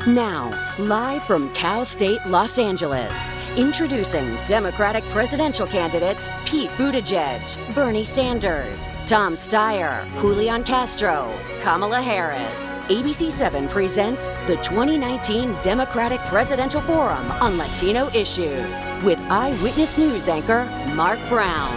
Now, live from Cal State, Los Angeles, introducing Democratic presidential candidates Pete Buttigieg, Bernie Sanders, Tom Steyer, Julian Castro, Kamala Harris. ABC7 presents the 2019 Democratic Presidential Forum on Latino Issues with Eyewitness News anchor Mark Brown.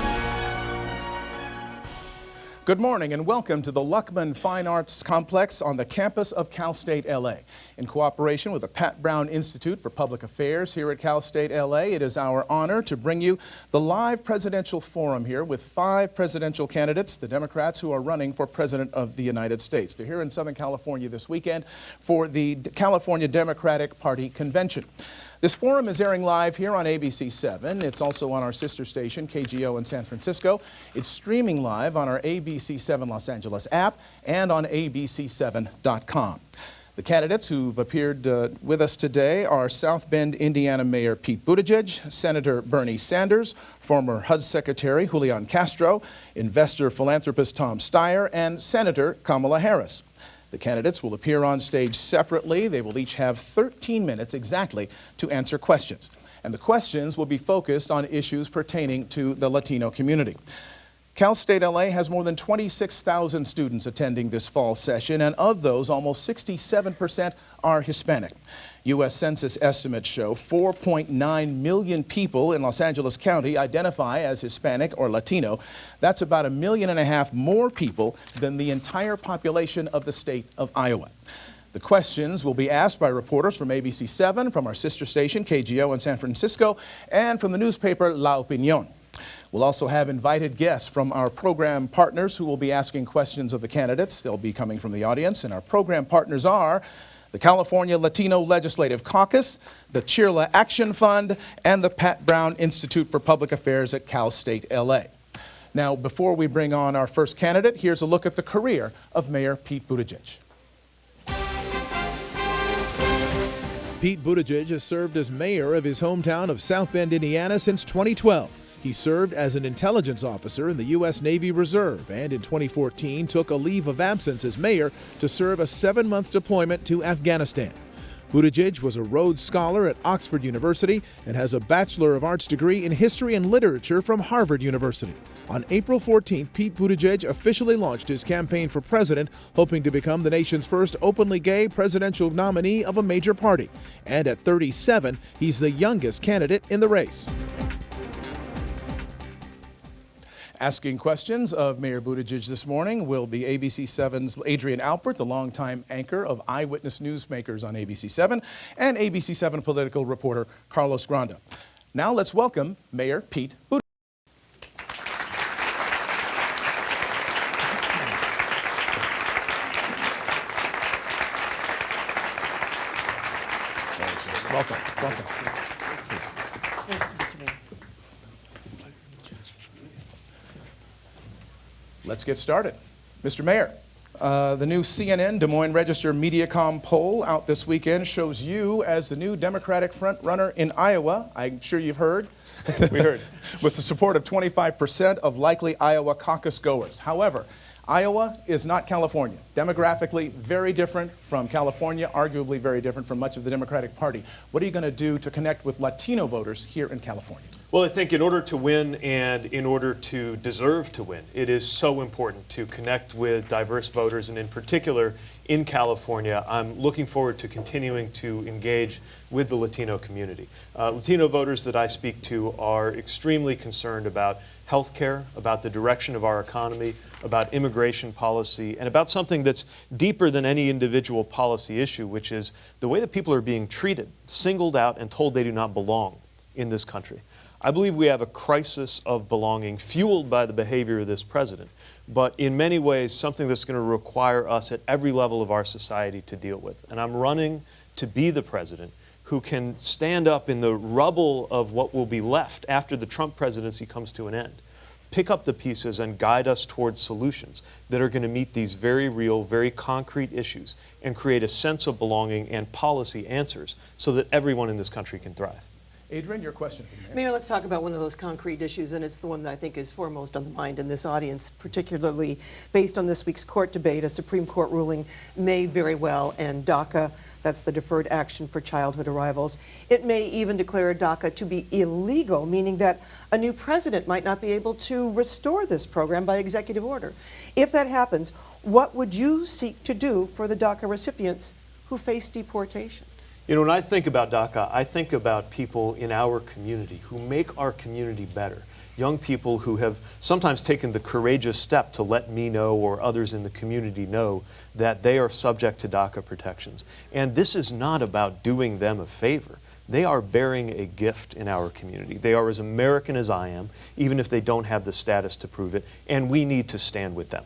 Good morning and welcome to the Luckman Fine Arts Complex on the campus of Cal State LA. In cooperation with the Pat Brown Institute for Public Affairs here at Cal State LA, it is our honor to bring you the live presidential forum here with 5 presidential candidates, the Democrats who are running for President of the United States. They're here in Southern California this weekend for the California Democratic Party Convention. This forum is airing live here on ABC7. It's also on our sister station, KGO in San Francisco. It's streaming live on our ABC7 Los Angeles app and on ABC7.com. The candidates who've appeared with us today are South Bend, Indiana Mayor Pete Buttigieg, Senator Bernie Sanders, former HUD Secretary Julian Castro, investor-philanthropist Tom Steyer, and Senator Kamala Harris. The candidates will appear on stage separately. They will each have 13 minutes exactly to answer questions. And the questions will be focused on issues pertaining to the Latino community. Cal State LA has more than 26,000 students attending this fall session, and of those, almost 67% are Hispanic. U.S. Census estimates show 4.9 million people in Los Angeles County identify as Hispanic or Latino. That's about 1.5 million more people than the entire population of the state of Iowa. The questions will be asked by reporters from ABC7, from our sister station, KGO in San Francisco, and from the newspaper La Opinión. We'll also have invited guests from our program partners who will be asking questions of the candidates. They'll be coming from the audience, and our program partners are the California Latino Legislative Caucus, the CHIRLA Action Fund, and the Pat Brown Institute for Public Affairs at Cal State LA. Now, before we bring on our first candidate, here's a look at the career of Mayor Pete Buttigieg. Pete Buttigieg has served as mayor of his hometown of South Bend, Indiana since 2012. He served as an intelligence officer in the U.S. Navy Reserve and in 2014 took a leave of absence as mayor to serve a 7-month deployment to Afghanistan. Buttigieg was a Rhodes Scholar at Oxford University and has a Bachelor of Arts degree in History and Literature from Harvard University. On April 14th, Pete Buttigieg officially launched his campaign for president, hoping to become the nation's first openly gay presidential nominee of a major party. And at 37, he's the youngest candidate in the race. Asking questions of Mayor Buttigieg this morning will be ABC7's Adrian Alpert, the longtime anchor of Eyewitness Newsmakers on ABC7, and ABC7 political reporter Carlos Granda. Now let's welcome Mayor Pete Buttigieg. Welcome. Let's get started. Mr. Mayor, the new CNN Des Moines Register Mediacom poll out this weekend shows you as the new Democratic frontrunner in Iowa. I'm sure you've heard. We heard. With the support of 25% of likely Iowa caucus goers. However, Iowa is not California. Demographically very different from California, arguably very different from much of the Democratic Party. What are you going to do to connect with Latino voters here in California? Well, I think in order to win and in order to deserve to win, it is so important to connect with diverse voters, and in particular in California, I'm looking forward to continuing to engage with the Latino community. Latino voters that I speak to are extremely concerned about health care, about the direction of our economy, about immigration policy, and about something that's deeper than any individual policy issue, which is the way that people are being treated, singled out, and told they do not belong in this country. I believe we have a crisis of belonging fueled by the behavior of this president, but in many ways something that's going to require us at every level of our society to deal with. And I'm running to be the president who can stand up in the rubble of what will be left after the Trump presidency comes to an end, pick up the pieces and guide us towards solutions that are going to meet these very real, very concrete issues and create a sense of belonging and policy answers so that everyone in this country can thrive. Adrian, your question for the mayor. Mayor, let's talk about one of those concrete issues, and it's the one that I think is foremost on the mind in this audience, particularly based on this week's court debate. A Supreme Court ruling may very well end DACA. That's the Deferred Action for Childhood Arrivals. It may even declare DACA to be illegal, meaning that a new president might not be able to restore this program by executive order. If that happens, what would you seek to do for the DACA recipients who face deportation? You know, when I think about DACA, I think about people in our community who make our community better. Young people who have sometimes taken the courageous step to let me know or others in the community know that they are subject to DACA protections. And this is not about doing them a favor. They are bearing a gift in our community. They are as American as I am, even if they don't have the status to prove it, and we need to stand with them.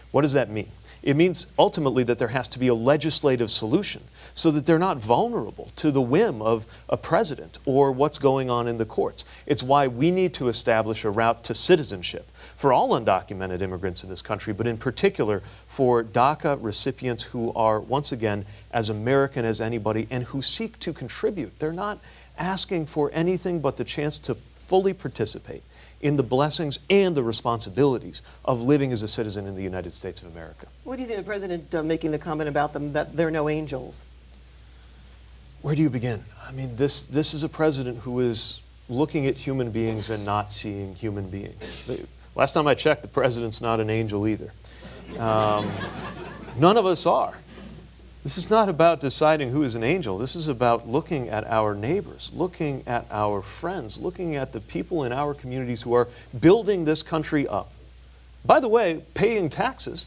What does that mean? It means ultimately that there has to be a legislative solution so that they're not vulnerable to the whim of a president or what's going on in the courts. It's why we need to establish a route to citizenship for all undocumented immigrants in this country, but in particular for DACA recipients who are, once again, as American as anybody and who seek to contribute. They're not asking for anything but the chance to fully participate in the blessings and the responsibilities of living as a citizen in the United States of America. What do you think of the president making the comment about them that they're no angels? Where do you begin? I mean, this is a president who is looking at human beings and not seeing human beings. Last time I checked, the president's not an angel either. None of us are. This is not about deciding who is an angel. This is about looking at our neighbors, looking at our friends, looking at the people in our communities who are building this country up. By the way, paying taxes,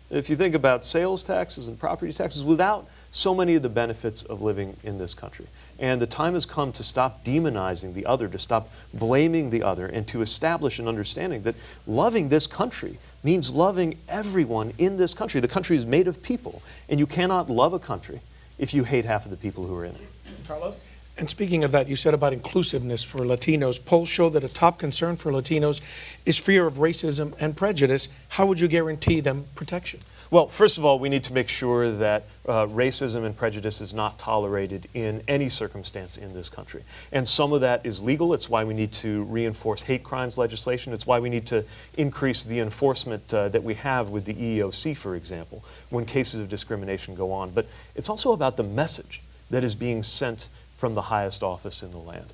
if you think about sales taxes and property taxes, without so many of the benefits of living in this country. And the time has come to stop demonizing the other, to stop blaming the other, and to establish an understanding that loving this country means loving everyone in this country. The country is made of people, and you cannot love a country if you hate half of the people who are in it. Carlos? And speaking of that, you said about inclusiveness for Latinos. Polls show that a top concern for Latinos is fear of racism and prejudice. How would you guarantee them protection? Well, first of all, we need to make sure that racism and prejudice is not tolerated in any circumstance in this country. And some of that is legal. It's why we need to reinforce hate crimes legislation. It's why we need to increase the enforcement that we have with the EEOC, for example, when cases of discrimination go on. But it's also about the message that is being sent from the highest office in the land.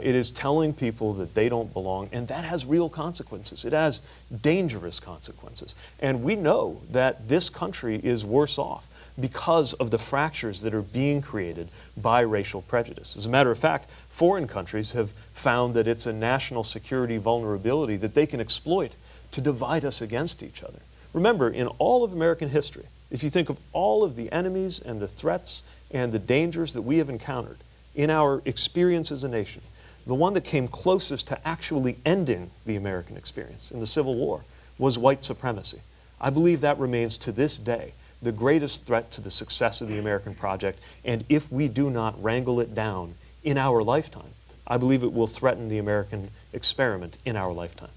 It is telling people that they don't belong, and that has real consequences. It has dangerous consequences. And we know that this country is worse off because of the fractures that are being created by racial prejudice. As a matter of fact, foreign countries have found that it's a national security vulnerability that they can exploit to divide us against each other. Remember, in all of American history, if you think of all of the enemies and the threats and the dangers that we have encountered in our experience as a nation, the one that came closest to actually ending the American experience in the Civil War was white supremacy. I believe that remains to this day the greatest threat to the success of the American project, and if we do not wrangle it down in our lifetime, I believe it will threaten the American experiment in our lifetime.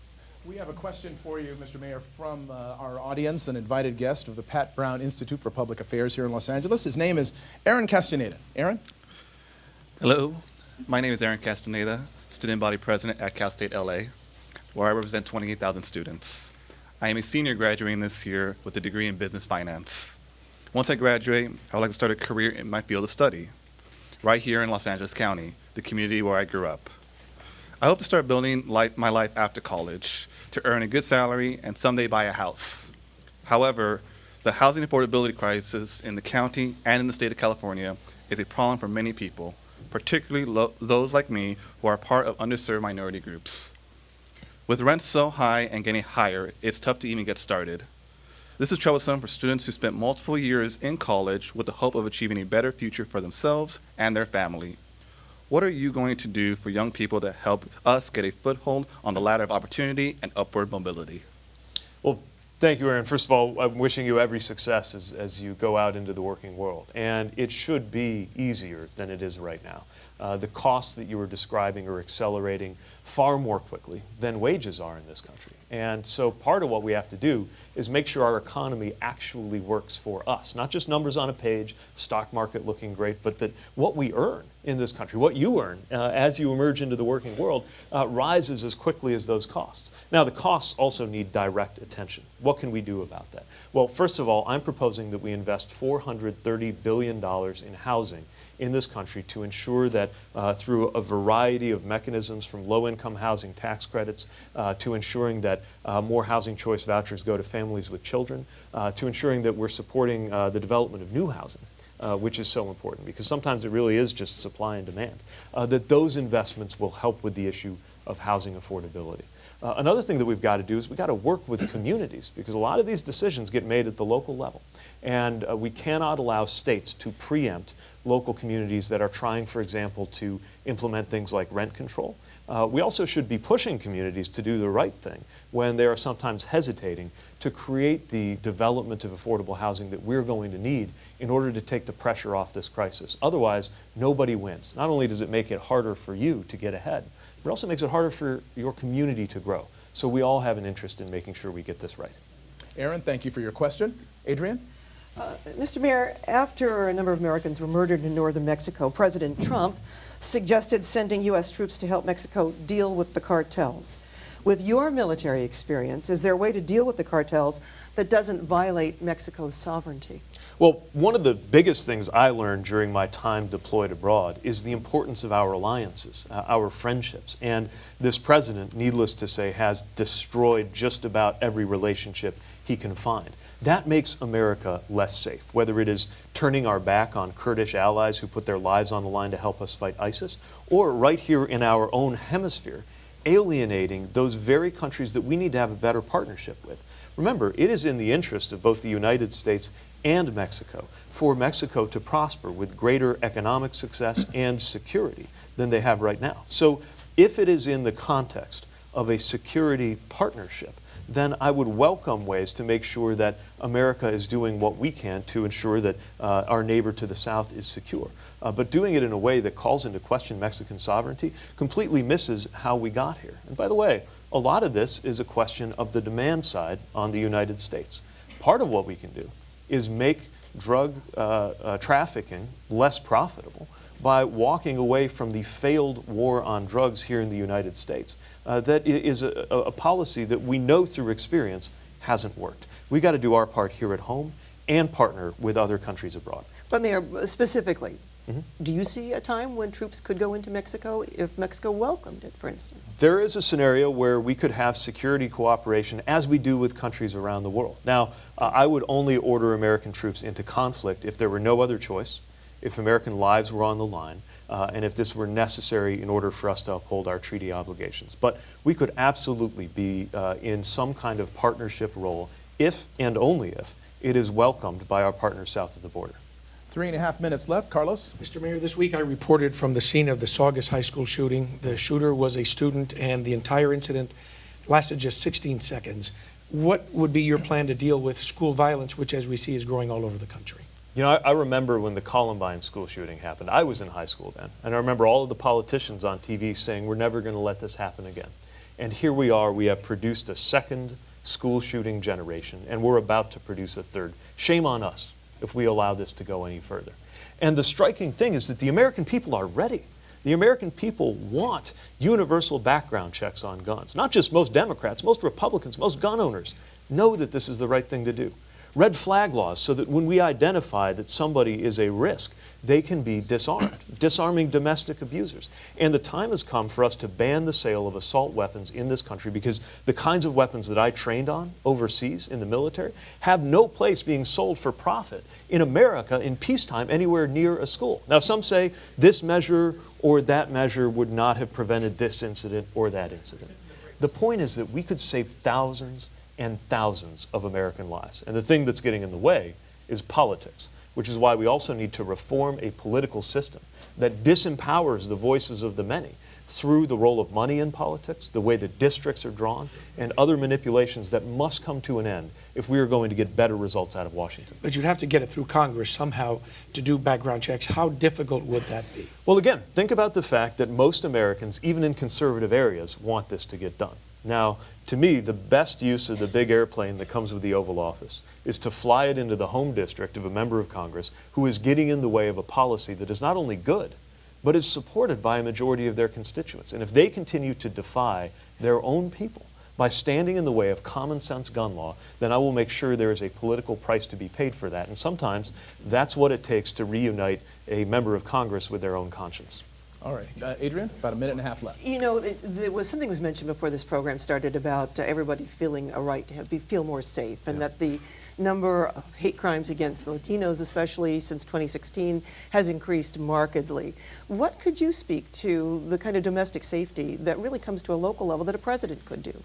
We have a question for you, Mr. Mayor, from our audience, an invited guest of the Pat Brown Institute for Public Affairs here in Los Angeles. His name is Aaron Castaneda. Aaron? Hello, my name is Aaron Castaneda, student body president at Cal State LA, where I represent 28,000 students. I am a senior graduating this year with a degree in business finance. Once I graduate, I would like to start a career in my field of study, right here in Los Angeles County, the community where I grew up. I hope to start building my life after college, to earn a good salary and someday buy a house. However, the housing affordability crisis in the county and in the state of California is a problem for many people, particularly those like me who are part of underserved minority groups. With rents so high and getting higher, it's tough to even get started. This is troublesome for students who spent multiple years in college with the hope of achieving a better future for themselves and their family. What are you going to do for young people to help us get a foothold on the ladder of opportunity and upward mobility? Well, thank you, Aaron. First of all, I'm wishing you every success as you go out into the working world. And it should be easier than it is right now. The costs that you were describing are accelerating far more quickly than wages are in this country. And so part of what we have to do is make sure our economy actually works for us. Not just numbers on a page, stock market looking great, but that what we earn in this country. What you earn as you emerge into the working world rises as quickly as those costs. Now, the costs also need direct attention. What can we do about that? Well, first of all, I'm proposing that we invest $430 billion in housing in this country to ensure that through a variety of mechanisms, from low-income housing tax credits to ensuring that more housing choice vouchers go to families with children, to ensuring that we're supporting the development of new housing, which is so important, because sometimes it really is just supply and demand, that those investments will help with the issue of housing affordability. Another thing that we've got to do is we've got to work with communities, because a lot of these decisions get made at the local level. And we cannot allow states to preempt local communities that are trying, for example, to implement things like rent control. We also should be pushing communities to do the right thing when they are sometimes hesitating to create the development of affordable housing that we're going to need in order to take the pressure off this crisis. Otherwise, nobody wins. Not only does it make it harder for you to get ahead, but it also makes it harder for your community to grow. So we all have an interest in making sure we get this right. Aaron, thank you for your question. Adrian? Mr. Mayor, after a number of Americans were murdered in northern Mexico, President Trump suggested sending U.S. troops to help Mexico deal with the cartels. With your military experience, is there a way to deal with the cartels that doesn't violate Mexico's sovereignty? Well, one of the biggest things I learned during my time deployed abroad is the importance of our alliances, our friendships. And this president, needless to say, has destroyed just about every relationship he can find. That makes America less safe, whether it is turning our back on Kurdish allies who put their lives on the line to help us fight ISIS, or right here in our own hemisphere, alienating those very countries that we need to have a better partnership with. Remember, it is in the interest of both the United States and Mexico for Mexico to prosper with greater economic success and security than they have right now. So if it is in the context of a security partnership, then I would welcome ways to make sure that America is doing what we can to ensure that our neighbor to the south is secure. But doing it in a way that calls into question Mexican sovereignty completely misses how we got here. And by the way, a lot of this is a question of the demand side on the United States. Part of what we can do is make drug trafficking less profitable by walking away from the failed war on drugs here in the United States. That is a policy that we know through experience hasn't worked. We've got to do our part here at home and partner with other countries abroad. But Mayor, specifically, do you see a time when troops could go into Mexico if Mexico welcomed it, for instance? There is a scenario where we could have security cooperation as we do with countries around the world. Now, I would only order American troops into conflict if there were no other choice, if American lives were on the line, and if this were necessary in order for us to uphold our treaty obligations. But we could absolutely be in some kind of partnership role if and only if it is welcomed by our partners south of the border. 3.5 minutes left. Carlos? Mr. Mayor, this week I reported from the scene of the Saugus High School shooting. The shooter was a student, and the entire incident lasted just 16 seconds. What would be your plan to deal with school violence, which, as we see, is growing all over the country? You know, I remember when the Columbine school shooting happened. I was in high school then, and I remember all of the politicians on TV saying, we're never going to let this happen again. And here we are, we have produced a second school shooting generation, and we're about to produce a third. Shame on us if we allow this to go any further. And the striking thing is that the American people are ready. The American people want universal background checks on guns. Not just most Democrats, most Republicans, most gun owners know that this is the right thing to do. Red flag laws so that when we identify that somebody is a risk, they can be disarmed, disarming domestic abusers. And the time has come for us to ban the sale of assault weapons in this country, because the kinds of weapons that I trained on overseas in the military have no place being sold for profit in America in peacetime anywhere near a school. Now, some say this measure or that measure would not have prevented this incident or that incident. The point is that we could save thousands and thousands of American lives. And the thing that's getting in the way is politics, which is why we also need to reform a political system that disempowers the voices of the many through the role of money in politics, the way that districts are drawn, and other manipulations that must come to an end if we are going to get better results out of Washington. But you'd have to get it through Congress somehow to do background checks. How difficult would that be? Well, again, think about the fact that most Americans, even in conservative areas, want this to get done. Now, to me, the best use of the big airplane that comes with the Oval Office is to fly it into the home district of a member of Congress who is getting in the way of a policy that is not only good, but is supported by a majority of their constituents. And if they continue to defy their own people by standing in the way of common sense gun law, then I will make sure there is a political price to be paid for that. And sometimes that's what it takes to reunite a member of Congress with their own conscience. All right. Adrian, about a minute and a half left. You know, there was something was mentioned before this program started about everybody feeling a right to feel more safe, and that the number of hate crimes against Latinos, especially since 2016, has increased markedly. What could you speak to the kind of domestic safety that really comes to a local level that a president could do?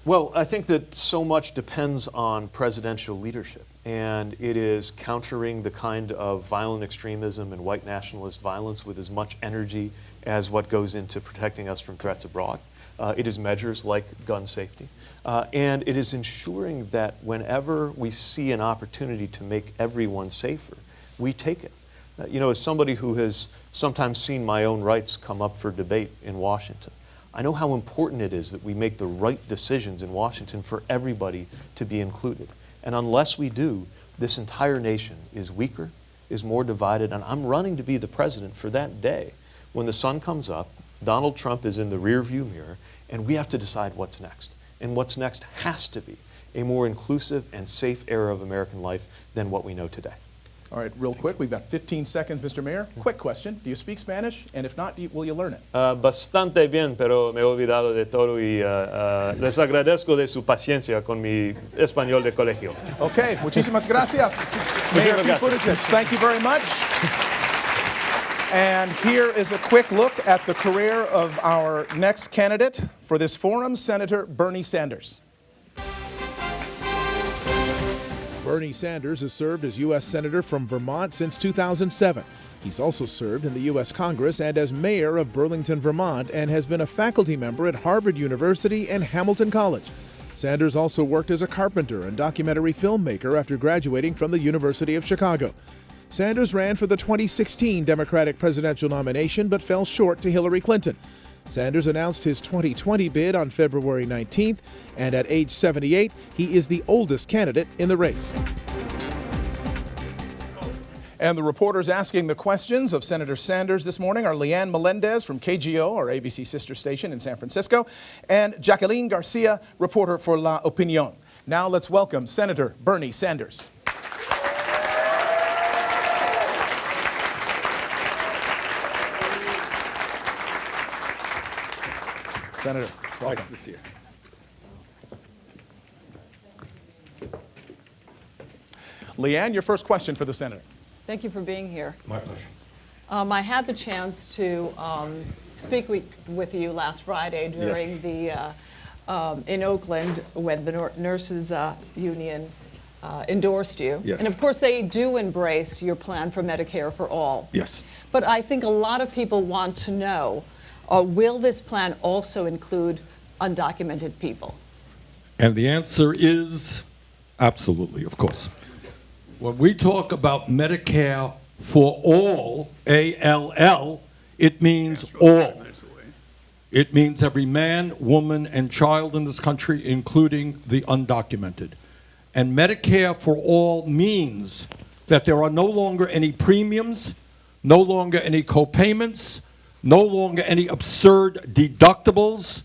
Well, I think that so much depends on presidential leadership, and it is countering the kind of violent extremism and white nationalist violence with as much energy as what goes into protecting us from threats abroad. It is measures like gun safety, and it is ensuring that whenever we see an opportunity to make everyone safer, we take it. You know, as somebody who has sometimes seen my own rights come up for debate in Washington, I know how important it is that we make the right decisions in Washington for everybody to be included. And unless we do, this entire nation is weaker, is more divided, and I'm running to be the president for that day when the sun comes up, Donald Trump is in the rearview mirror, and we have to decide what's next. And what's next has to be a more inclusive and safe era of American life than what we know today. All right, real quick, we've got 15 seconds, Mr. Mayor. Quick question, do you speak Spanish? And if not, will you learn it? Bastante bien, pero me he olvidado de todo y les agradezco de su paciencia con mi español de colegio. Okay, muchísimas gracias. Mayor Pete Buttigieg, thank you very much. And here is a quick look at the career of our next candidate for this forum, Senator Bernie Sanders. Bernie Sanders has served as U.S. Senator from Vermont since 2007. He's also served in the U.S. Congress and as mayor of Burlington, Vermont, and has been a faculty member at Harvard University and Hamilton College. Sanders also worked as a carpenter and documentary filmmaker after graduating from the University of Chicago. Sanders ran for the 2016 Democratic presidential nomination but fell short to Hillary Clinton. Sanders announced his 2020 bid on February 19th, and at age 78, he is the oldest candidate in the race. And the reporters asking the questions of Senator Sanders this morning are Leanne Melendez from KGO, our ABC sister station in San Francisco, and Jacqueline Garcia, reporter for La Opinión. Now let's welcome Senator Bernie Sanders. Senator, welcome. Nice to see you. Leanne, your first question for the Senator. Thank you for being here. My pleasure. I had the chance to speak with you last Friday during in Oakland when the nurses union endorsed you. Yes. And of course they do embrace your plan for Medicare for all. Yes. But I think a lot of people want to know, will this plan also include undocumented people? And the answer is absolutely, of course. When we talk about Medicare for all, ALL, it means all. It means every man, woman, and child in this country, including the undocumented. And Medicare for all means that there are no longer any premiums, no longer any co-payments, no longer any absurd deductibles,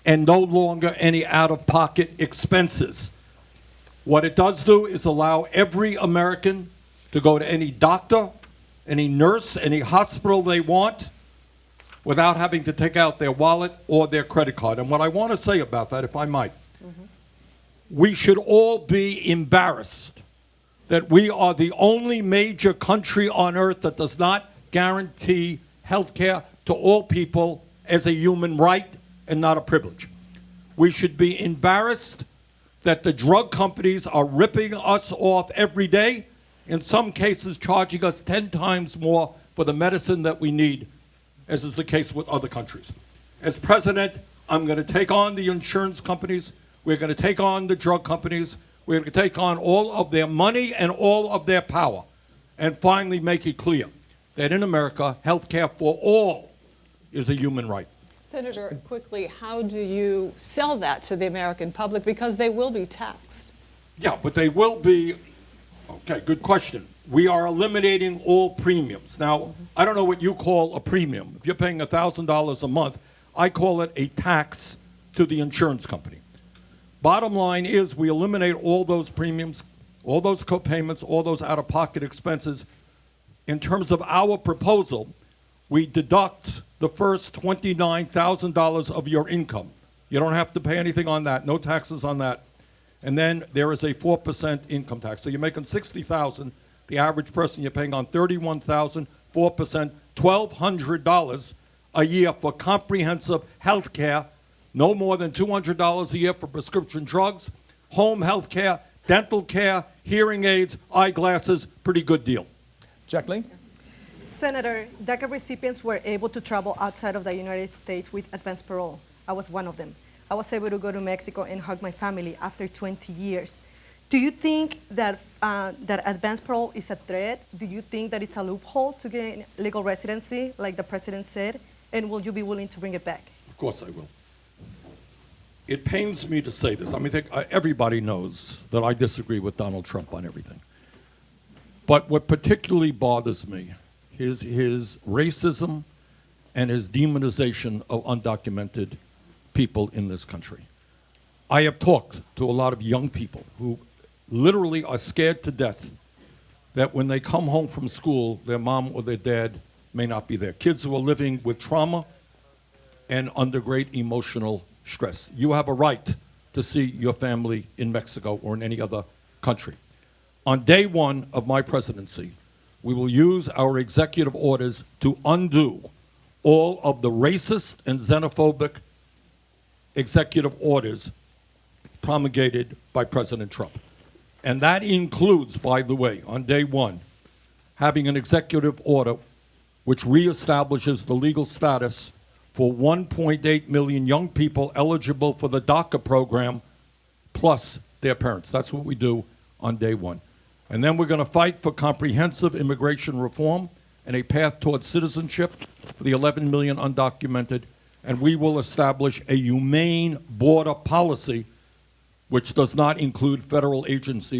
and no longer any out-of-pocket expenses. What it does do is allow every American to go to any doctor, any nurse, any hospital they want without having to take out their wallet or their credit card. And what I want to say about that, if I might, we should all be embarrassed that we are the only major country on earth that does not guarantee health care to all people as a human right and not a privilege. We should be embarrassed that the drug companies are ripping us off every day, in some cases charging us 10 times more for the medicine that we need, as is the case with other countries. As president, I'm going to take on the insurance companies, we're going to take on the drug companies, we're going to take on all of their money and all of their power, and finally make it clear that in America, health care for all is a human right. Senator, quickly, how do you sell that to the American public? Because they will be taxed. Yeah, but they will be, okay, good question. we are eliminating all premiums. Now, I don't know what you call a premium. If you're paying $1,000 a month, I call it a tax to the insurance company. Bottom line is we eliminate all those premiums, all those co-payments, all those out-of-pocket expenses. In terms of our proposal, we deduct the first $29,000 of your income. You don't have to pay anything on that, no taxes on that. And then there is a 4% income tax. So you're making $60,000. The average person you're paying on $31,000, 4%, $1,200 a year for comprehensive health care, no more than $200 a year for prescription drugs, home health care, dental care, hearing aids, eyeglasses, pretty good deal. Jacqueline? Senator, DACA recipients were able to travel outside of the United States with advance parole. I was one of them. I was able to go to Mexico and hug my family after 20 years. Do you think that that advance parole is a threat? Do you think that it's a loophole to gain legal residency, like the president said? And will you be willing to bring it back? Of course I will. It pains me to say this. I mean, everybody knows that I disagree with Donald Trump on everything. But what particularly bothers me is his racism and his demonization of undocumented people in this country. I have talked to a lot of young people who literally are scared to death that when they come home from school, their mom or their dad may not be there. Kids who are living with trauma and under great emotional stress. You have a right to see your family in Mexico or in any other country. On day one of my presidency, we will use our executive orders to undo all of the racist and xenophobic executive orders promulgated by President Trump. And that includes, by the way, on day one, having an executive order which reestablishes the legal status for 1.8 million young people eligible for the DACA program, plus their parents. That's what we do on day one. And then we're going to fight for comprehensive immigration reform and a path towards citizenship for the 11 million undocumented. And we will establish a humane border policy which does not include federal agents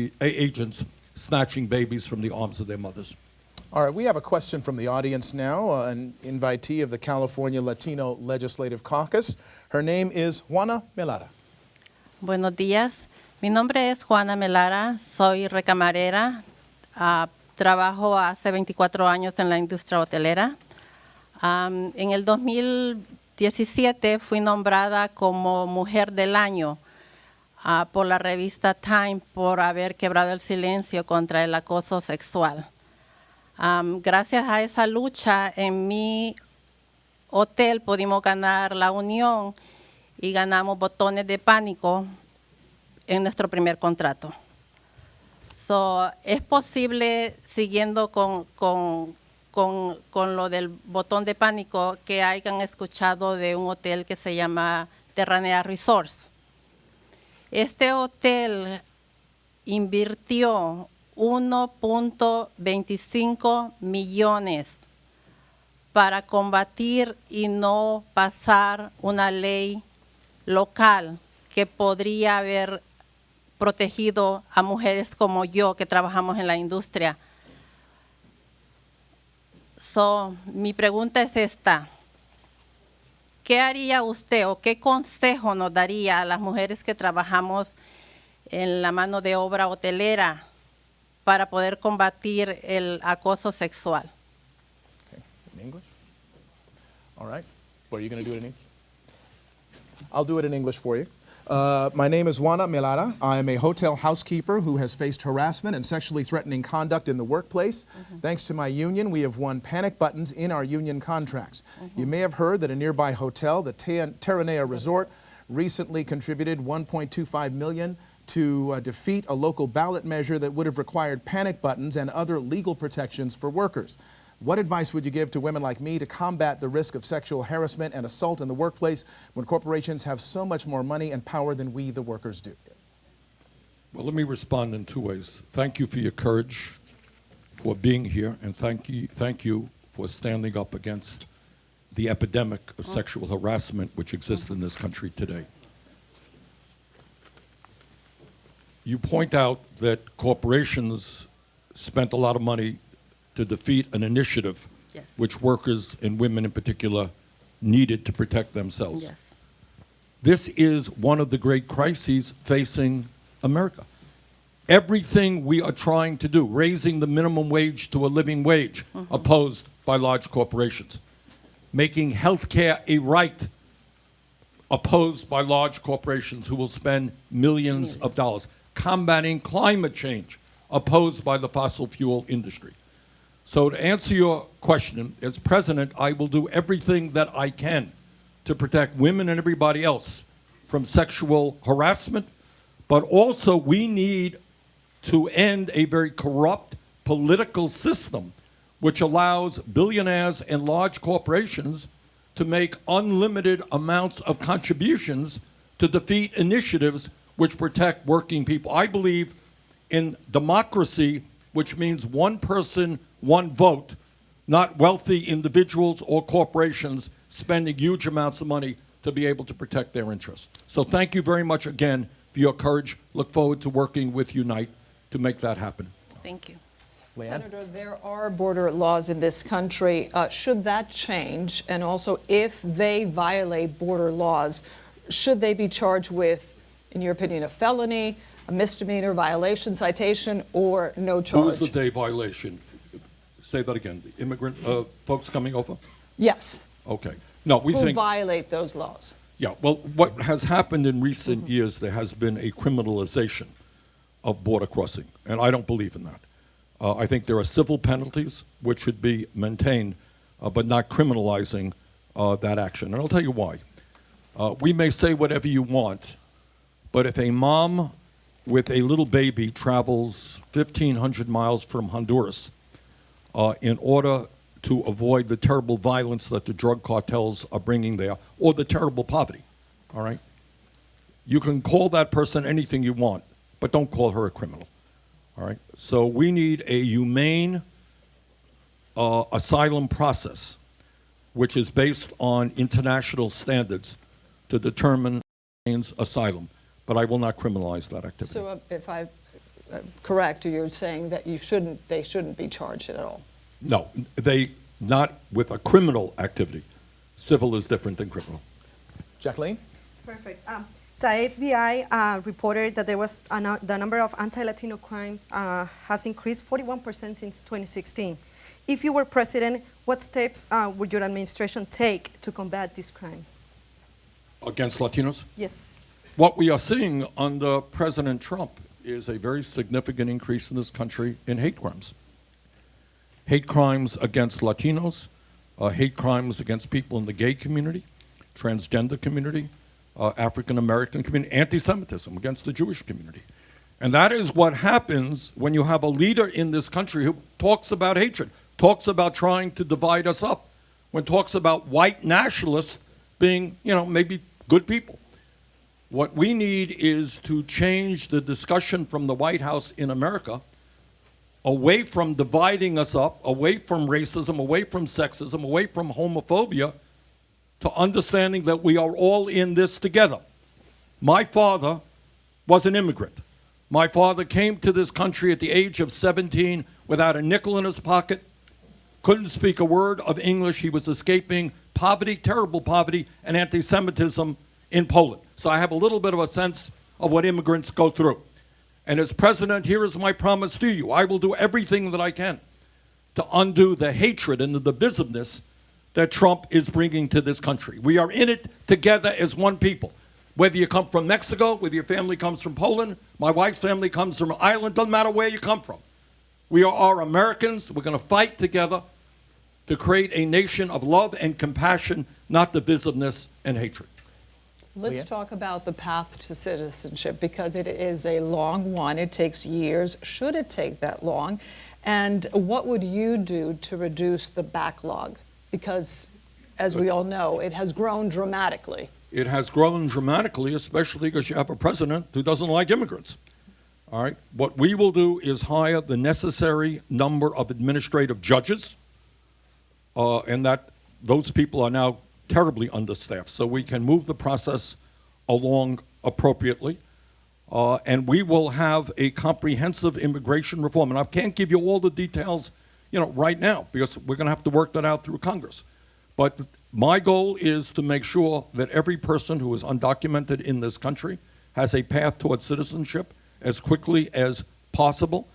snatching babies from the arms of their mothers. All right, we have a question from the audience now, an invitee of the California Latino Legislative Caucus. Her name is Juana Melara. Buenos días. Mi nombre es Juana Melara, soy recamarera. Trabajo hace 24 años en la industria hotelera. En el 2017 fui nombrada como Mujer del Año por la revista Time por haber quebrado el silencio contra el acoso sexual. Gracias a esa lucha en mi hotel pudimos ganar la unión y ganamos botones de pánico en nuestro primer contrato. Es posible, siguiendo con lo del botón de pánico, que hayan escuchado de un hotel que se llama Terranea Resorts. Este hotel invirtió 1.25 millones para combatir y no pasar una ley local que podría haber protegido a mujeres como yo que trabajamos en la industria. Mi pregunta es esta. ¿Qué haría usted o qué consejo nos daría a las mujeres que trabajamos en la mano de obra hotelera para poder combatir el acoso sexual? Okay. In English? All right. What, are you going to do it in English? I'll do it in English for you. My name is Juana Melara. I am a hotel housekeeper who has faced harassment and sexually threatening conduct in the workplace. Thanks to my union, we have won panic buttons in our union contracts. You may have heard that a nearby hotel, the Terranea Resort, recently contributed $1.25 million to defeat a local ballot measure that would have required panic buttons and other legal protections for workers. What advice would you give to women like me to combat the risk of sexual harassment and assault in the workplace when corporations have so much more money and power than we, the workers, do? Well, let me respond in two ways. Thank you for your courage, for being here, and thank you for standing up against the epidemic of sexual harassment which exists in this country today. You point out that corporations spent a lot of money to defeat an initiative Yes. which workers and women in particular needed to protect themselves. Yes. This is one of the great crises facing America. Everything we are trying to do, raising the minimum wage to a living wage, opposed by large corporations. Making health care a right, opposed by large corporations who will spend millions of dollars. Combating climate change, opposed by the fossil fuel industry. So to answer your question, as president, I will do everything that I can to protect women and everybody else from sexual harassment, but also we need to end a very corrupt political system which allows billionaires and large corporations to make unlimited amounts of contributions to defeat initiatives which protect working people. I believe in democracy, which means one person, one vote, not wealthy individuals or corporations spending huge amounts of money to be able to protect their interests. So thank you very much again for your courage. Look forward to working with Unite to make that happen. Thank you. Leanne? Senator, there are border laws in this country. Should that change? And also, if they violate border laws, should they be charged with, in your opinion, a felony, a misdemeanor, violation, citation, or no charge? Who is the day violation? Say that again. The immigrant folks coming over? Yes. Okay. No, we Who think. violate those laws? Yeah, well, what has happened in recent years, there has been a criminalization of border crossing, and I don't believe in that. I think there are civil penalties which should be maintained, but not criminalizing that action. And I'll tell you why. We may say whatever you want, but if a mom with a little baby travels 1,500 miles from Honduras in order to avoid the terrible violence that the drug cartels are bringing there, or the terrible poverty, all right? You can call that person anything you want, but don't call her a criminal, all right? So we need a humane asylum process, which is based on international standards to determine asylum, but I will not criminalize that activity. So if I'm correct, you're saying that they shouldn't be charged at all? No, they not with a criminal activity. Civil is different than criminal. Jacqueline? Perfect. The FBI reported that there was the number of anti-Latino crimes has increased 41% since 2016. If you were president, what steps would your administration take to combat these crimes? Against Latinos? Yes. What we are seeing under President Trump is a very significant increase in this country in hate crimes. Hate crimes against Latinos, hate crimes against people in the gay community, transgender community, African American community, anti-Semitism against the Jewish community. And that is what happens when you have a leader in this country who talks about hatred, talks about trying to divide us up, when talks about white nationalists being, maybe good people. What we need is to change the discussion from the White House in America away from dividing us up, away from racism, away from sexism, away from homophobia, to understanding that we are all in this together. My father was an immigrant. My father came to this country at the age of 17 without a nickel in his pocket, couldn't speak a word of English. He was escaping poverty, terrible poverty, and anti-Semitism in Poland. So I have a little bit of a sense of what immigrants go through. And as president, here is my promise to you. I will do everything that I can to undo the hatred and the divisiveness that Trump is bringing to this country. We are in it together as one people. Whether you come from Mexico, whether your family comes from Poland, my wife's family comes from Ireland, doesn't matter where you come from. We are Americans. We're going to fight together to create a nation of love and compassion, not divisiveness and hatred. Let's talk about the path to citizenship, because it is a long one. It takes years. Should it take that long? And what would you do to reduce the backlog? Because, as we all know, it has grown dramatically. It has grown dramatically, especially because you have a president who doesn't like immigrants. All right? What we will do is hire the necessary number of administrative judges, and that those people are now terribly understaffed, so we can move the process along appropriately. and we will have a comprehensive immigration reform. And I can't give you all the details, right now, because we're going to have to work that out through Congress. But my goal is to make sure that every person who is undocumented in this country has a path towards citizenship as quickly as possible.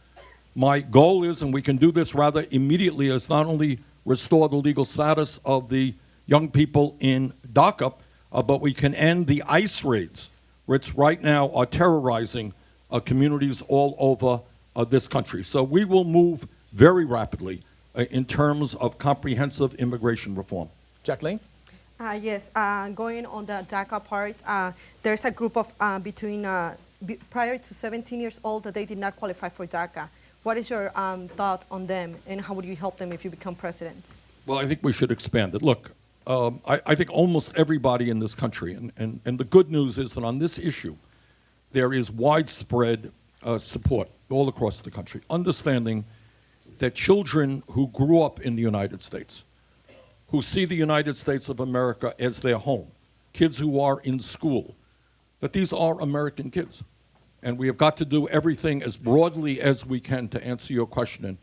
My goal is, and we can do this rather immediately, is not only restore the legal status of the young people in DACA, but we can end the ICE raids, which right now are terrorizing communities all over this country. So we will move very rapidly in terms of comprehensive immigration reform. Jacqueline? Yes, going on the DACA part, there's a group of prior to 17 years old that they did not qualify for DACA. What is your thought on them, and how would you help them if you become president? Well, I think we should expand it. Look, I think almost everybody in this country, and the good news is that on this issue, there is widespread support all across the country, understanding that children who grew up in the United States, who see the United States of America as their home, kids who are in school, that these are American kids. And we have got to do everything as broadly as we can to answer your question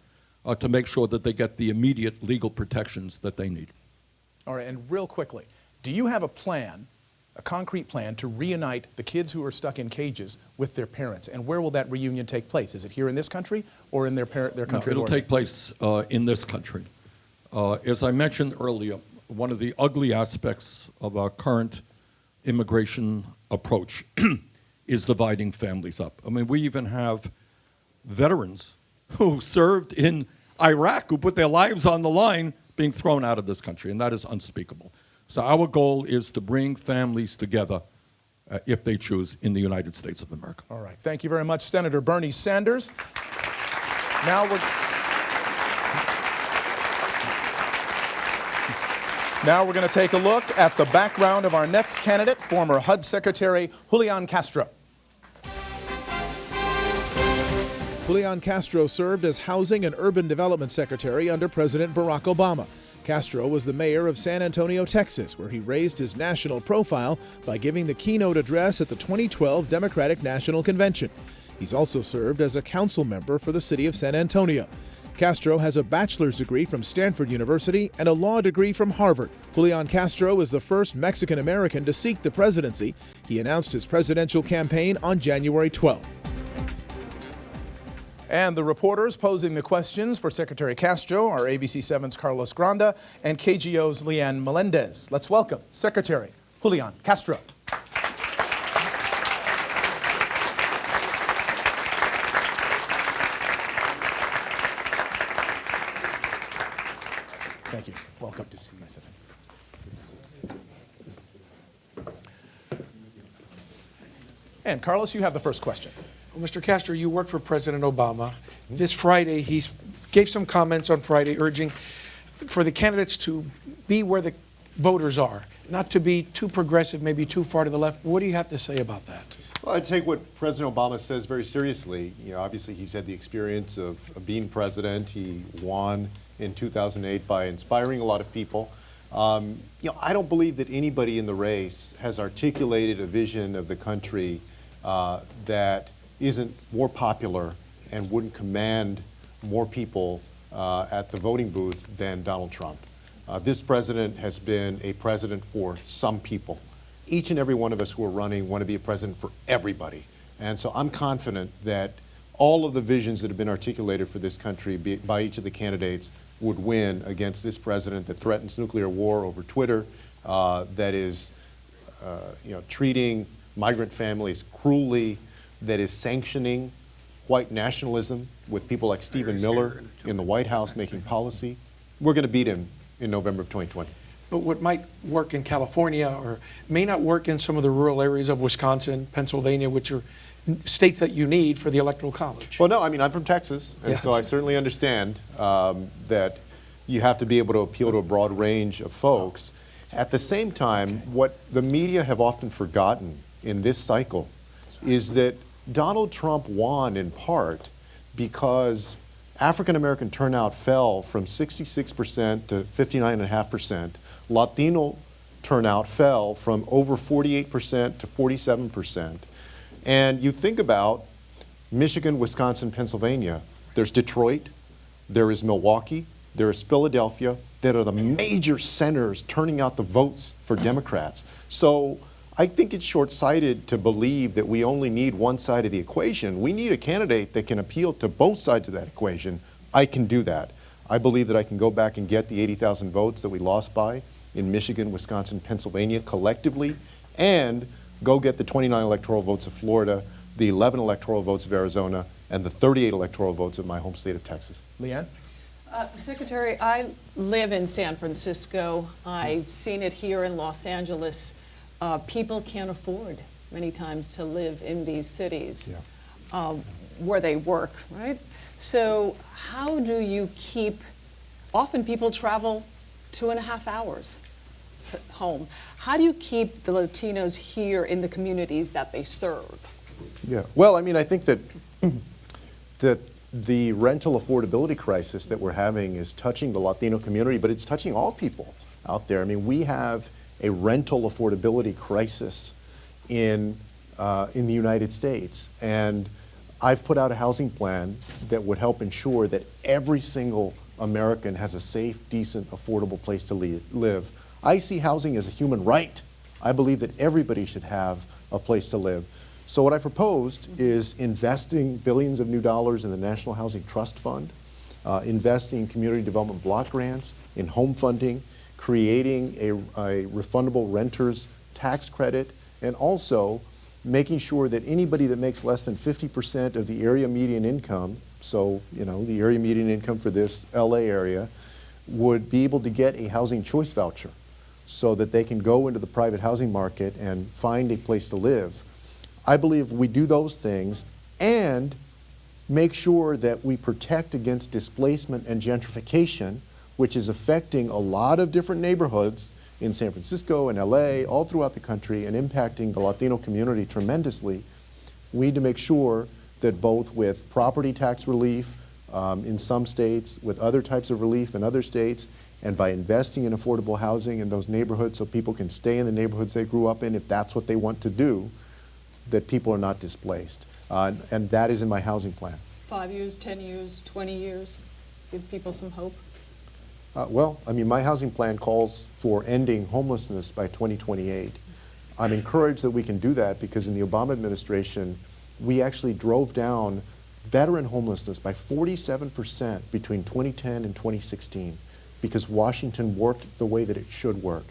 to make sure that they get the immediate legal protections that they need. All right, and real quickly, do you have a plan, a concrete plan, to reunite the kids who are stuck in cages with their parents? And where will that reunion take place? Is it here in this country or in their country? No, it'll take place in this country. As I mentioned earlier, one of the ugly aspects of our current immigration approach is dividing families up. I mean, we even have veterans who served in Iraq, who put their lives on the line, being thrown out of this country, and that is unspeakable. So our goal is to bring families together, if they choose, in the United States of America. All right, thank you very much, Senator Bernie Sanders. Now we're going to take a look at the background of our next candidate, former HUD Secretary Julian Castro. Julian Castro served as Housing and Urban Development Secretary under President Barack Obama. Castro was the mayor of San Antonio, Texas, where he raised his national profile by giving the keynote address at the 2012 Democratic National Convention. He's also served as a council member for the city of San Antonio. Castro has a bachelor's degree from Stanford University and a law degree from Harvard. Julian Castro is the first Mexican-American to seek the presidency. He announced his presidential campaign on January 12th. And the reporters posing the questions for Secretary Castro are ABC7's Carlos Granda and KGO's Leanne Melendez. Let's welcome Secretary Julian Castro. Thank you. Welcome. Good to see you. Nice to see you. And Carlos, you have the first question. Well, Mr. Castro, you worked for President Obama. This Friday, he gave some comments on Friday urging for the candidates to be where the voters are, not to be too progressive, maybe too far to the left. What do you have to say about that? Well, I take what President Obama says very seriously. Obviously, he's had the experience of being president. He won in 2008 by inspiring a lot of people. I don't believe that anybody in the race has articulated a vision of the country that isn't more popular and wouldn't command more people at the voting booth than Donald Trump. This president has been a president for some people. Each and every one of us who are running want to be a president for everybody. And so I'm confident that all of the visions that have been articulated for this country by each of the candidates would win against this president that threatens nuclear war over Twitter, that is treating migrant families cruelly, that is sanctioning white nationalism with people like Stephen Miller in the White House making policy. We're going to beat him in November of 2020. But what might work in California or may not work in some of the rural areas of Wisconsin, Pennsylvania, which are states that you need for the Electoral College. Well, no, I mean, I'm from Texas, and so I certainly understand that you have to be able to appeal to a broad range of folks. At the same time, what the media have often forgotten in this cycle is that Donald Trump won in part because African American turnout fell from 66% to 59.5%. Latino turnout fell from over 48% to 47%. And you think about Michigan, Wisconsin, Pennsylvania. There's Detroit, there is Milwaukee, there is Philadelphia, that are the major centers turning out the votes for Democrats. So I think it's short-sighted to believe that we only need one side of the equation. We need a candidate that can appeal to both sides of that equation. I can do that. I believe that I can go back and get the 80,000 votes that we lost by in Michigan, Wisconsin, Pennsylvania collectively, and go get the 29 electoral votes of Florida, the 11 electoral votes of Arizona, and the 38 electoral votes of my home state of Texas. Leanne? Secretary, I live in San Francisco. I've seen it here in Los Angeles. People can't afford many times to live in these cities where they work, right? So how do you keep, often people travel 2.5 hours home. How do you keep the Latinos here in the communities that they serve? Yeah, well, I mean, I think that the rental affordability crisis that we're having is touching the Latino community, but it's touching all people out there. I mean, we have a rental affordability crisis in the United States, and I've put out a housing plan that would help ensure that every single American has a safe, decent, affordable place to live. I see housing as a human right. I believe that everybody should have a place to live. So what I proposed is investing billions of new dollars in the National Housing Trust Fund, investing in community development block grants, in home funding, creating a refundable renter's tax credit, and also making sure that anybody that makes less than 50% of the area median income, so the area median income for this LA area, would be able to get a housing choice voucher so that they can go into the private housing market and find a place to live. I believe we do those things and make sure that we protect against displacement and gentrification, which is affecting a lot of different neighborhoods in San Francisco and LA, all throughout the country, and impacting the Latino community tremendously. We need to make sure that both with property tax relief in some states, with other types of relief in other states, and by investing in affordable housing in those neighborhoods so people can stay in the neighborhoods they grew up in if that's what they want to do, that people are not displaced. And that is in my housing plan. 5 years, 10 years, 20 years? Give people some hope? Well, I mean, my housing plan calls for ending homelessness by 2028. I'm encouraged that we can do that because in the Obama administration, we actually drove down veteran homelessness by 47% between 2010 and 2016 because Washington worked the way that it should work.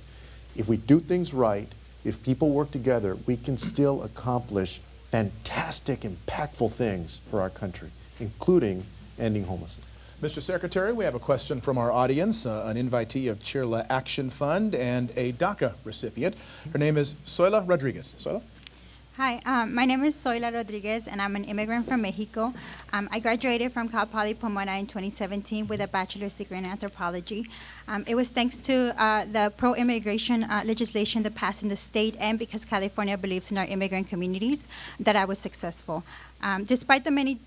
If we do things right, if people work together, we can still accomplish fantastic, impactful things for our country, including ending homelessness. Mr. Secretary, we have a question from our audience, an invitee of CHIRLA Action Fund and a DACA recipient. Her name is SOILA Rodriguez. SOILA? Hi, my name is SOILA Rodriguez, and I'm an immigrant from Mexico. I graduated from Cal Poly Pomona in 2017 with a bachelor's degree in anthropology. It was thanks to the pro-immigration legislation that passed in the state and because California believes in our immigrant communities that I was successful. Despite the many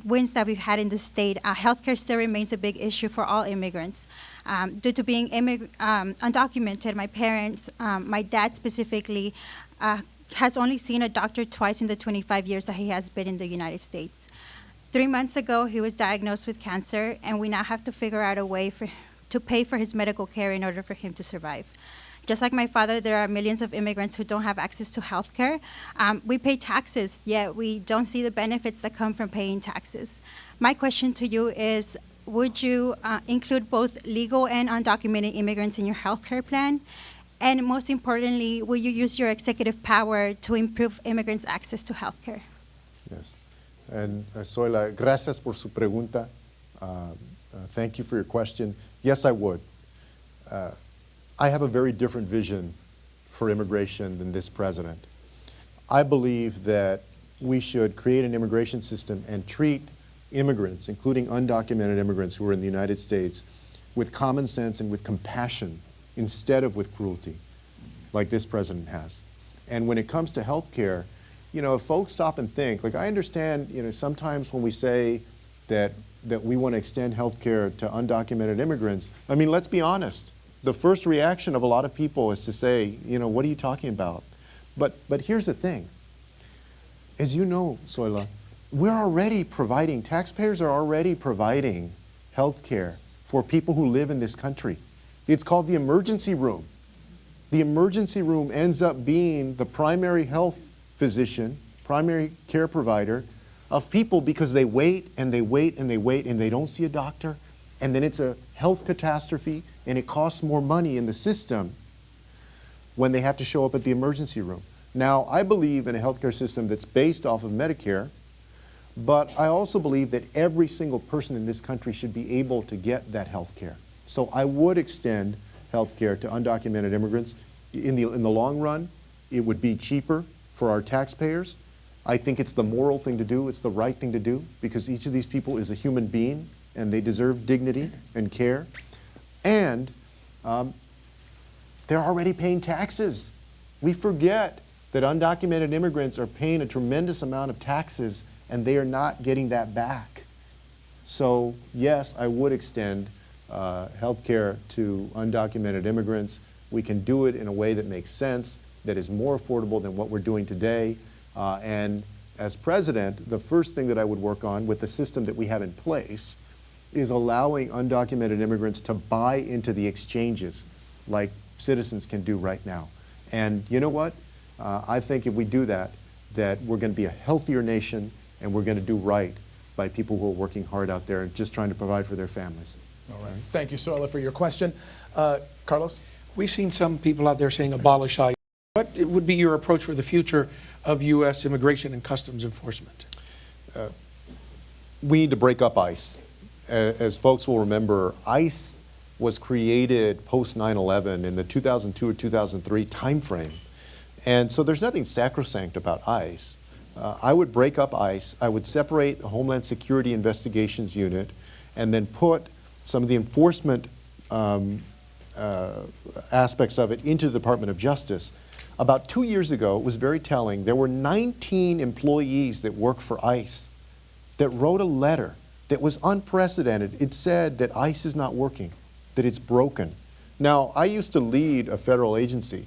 wins that we've had in the state, healthcare still remains a big issue for all immigrants. Due to being undocumented, my parents, my dad specifically, has only seen a doctor twice in the 25 years that he has been in the United States. 3 months ago, he was diagnosed with cancer, and we now have to figure out a way to pay for his medical care in order for him to survive. Just like my father, there are millions of immigrants who don't have access to health care. We pay taxes, yet we don't see the benefits that come from paying taxes. My question to you is, would you include both legal and undocumented immigrants in your health care plan? And most importantly, will you use your executive power to improve immigrants' access to health care? Yes. And Soila, gracias por su pregunta. Thank you for your question. Yes, I would. I have a very different vision for immigration than this president. I believe that we should create an immigration system and treat immigrants, including undocumented immigrants who are in the United States, with common sense and with compassion instead of with cruelty, like this president has. And when it comes to health care, if folks stop and think, like I understand, sometimes when we say that we want to extend health care to undocumented immigrants, I mean, let's be honest. The first reaction of a lot of people is to say, what are you talking about? But here's the thing. as you know, Soila, we're already providing, taxpayers are already providing health care for people who live in this country. It's called the emergency room. The emergency room ends up being the primary health physician, primary care provider of people because they wait and they wait and they wait and they don't see a doctor, and then it's a health catastrophe and it costs more money in the system when they have to show up at the emergency room. Now, I believe in a healthcare system that's based off of Medicare, but I also believe that every single person in this country should be able to get that health care. So I would extend health care to undocumented immigrants. In the long run, it would be cheaper for our taxpayers. I think it's the moral thing to do. It's the right thing to do because each of these people is a human being and they deserve dignity and care. And they're already paying taxes. We forget that undocumented immigrants are paying a tremendous amount of taxes and they are not getting that back. So yes, I would extend health care to undocumented immigrants. We can do it in a way that makes sense, that is more affordable than what we're doing today. And as president, the first thing that I would work on with the system that we have in place is allowing undocumented immigrants to buy into the exchanges like citizens can do right now. And you know what? I think if we do that, that we're going to be a healthier nation and we're going to do right by people who are working hard out there and just trying to provide for their families. All right. Thank you, Soila, for your question. Carlos? We've seen some people out there saying abolish ICE. What would be your approach for the future of U.S. immigration and customs enforcement? We need to break up ICE. As folks will remember, ICE was created post 9/11 in the 2002 or 2003 timeframe. And so there's nothing sacrosanct about ICE. I would break up ICE. I would separate the Homeland Security Investigations Unit and then put some of the enforcement aspects of it into the Department of Justice. About 2 years ago, it was very telling. There were 19 employees that worked for ICE that wrote a letter that was unprecedented. It said that ICE is not working, that it's broken. Now, I used to lead a federal agency.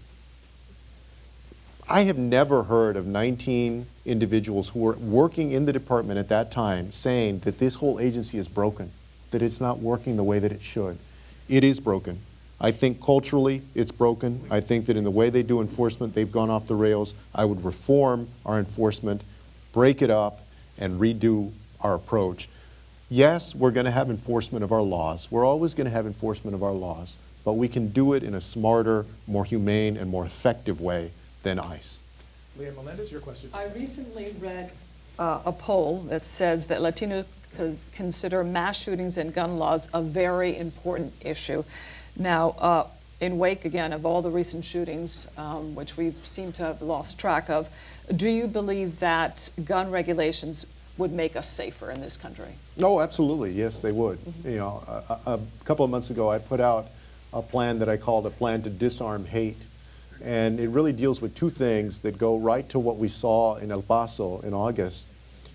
I have never heard of 19 individuals who were working in the department at that time saying that this whole agency is broken, that it's not working the way that it should. It is broken. I think culturally it's broken. I think that in the way they do enforcement, they've gone off the rails. I would reform our enforcement, break it up, and redo our approach. Yes, we're going to have enforcement of our laws. We're always going to have enforcement of our laws, but we can do it in a smarter, more humane, and more effective way than ICE. Leah Melendez, your question. I recently read a poll that says that Latinos consider mass shootings and gun laws a very important issue. Now, in wake, again, of all the recent shootings, which we seem to have lost track of, do you believe that gun regulations would make us safer in this country? Oh, absolutely. Yes, they would. You know, a couple of months ago, I put out a plan that I called a plan to disarm hate. And it really deals with two things that go right to what we saw in El Paso in August,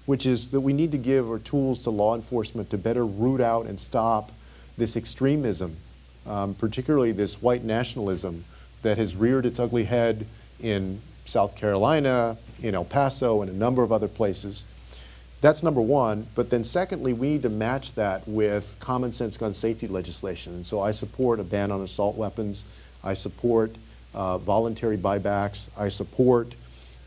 which is that we need to give our tools to law enforcement to better root out and stop this extremism, particularly this white nationalism that has reared its ugly head in South Carolina, in El Paso, and a number of other places. That's number one. But then secondly, we need to match that with common sense gun safety legislation. And so I support a ban on assault weapons. I support voluntary buybacks. I support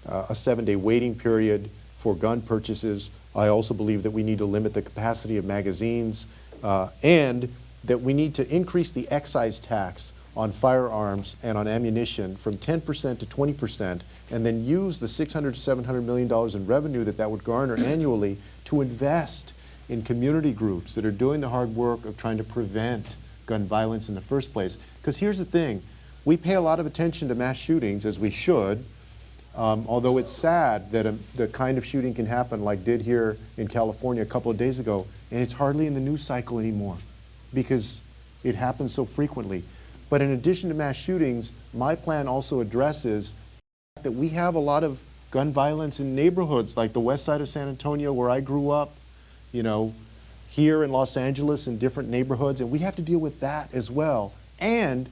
a 7-day waiting period for gun purchases. I also believe that we need to limit the capacity of magazines and that we need to increase the excise tax on firearms and on ammunition from 10% to 20% and then use the $600 to $700 million in revenue that would garner annually to invest in community groups that are doing the hard work of trying to prevent gun violence in the first place. Because here's the thing. We pay a lot of attention to mass shootings, as we should, although it's sad that the kind of shooting can happen like did here in California a couple of days ago, and it's hardly in the news cycle anymore because it happens so frequently. But in addition to mass shootings, my plan also addresses that we have a lot of gun violence in neighborhoods like the west side of San Antonio where I grew up, you know, here in Los Angeles in different neighborhoods, and we have to deal with that as well. And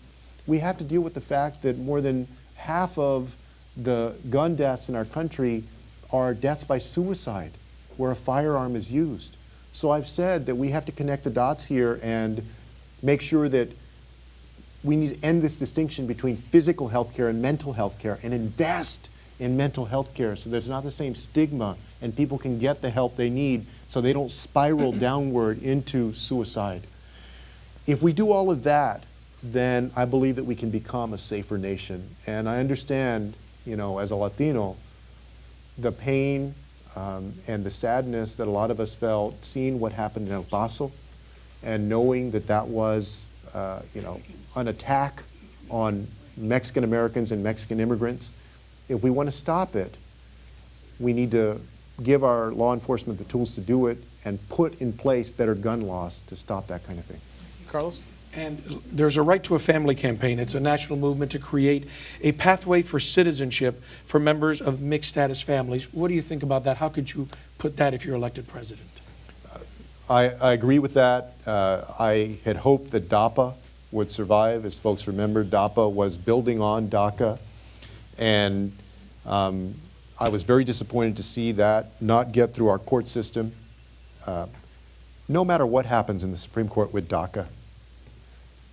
we have to deal with the fact that more than half of the gun deaths in our country are deaths by suicide, where a firearm is used. So I've said that we have to connect the dots here and make sure that we need to end this distinction between physical health care and mental health care and invest in mental health care so there's not the same stigma and people can get the help they need so they don't spiral downward into suicide. If we do all of that, then I believe that we can become a safer nation. And I understand, you know, as a Latino, the pain and the sadness that a lot of us felt seeing what happened in El Paso and knowing that that was, you know, an attack on Mexican Americans and Mexican immigrants. If we want to stop it, we need to give our law enforcement the tools to do it and put in place better gun laws to stop that kind of thing. Carlos? And there's a Right to a Family campaign. It's a national movement to create a pathway for citizenship for members of mixed status families. What do you think about that? How could you put that if you're elected president? I agree with that. I had hoped that DAPA would survive. As folks remember, DAPA was building on DACA. And I was very disappointed to see that not get through our court system. No matter what happens in the Supreme Court with DACA,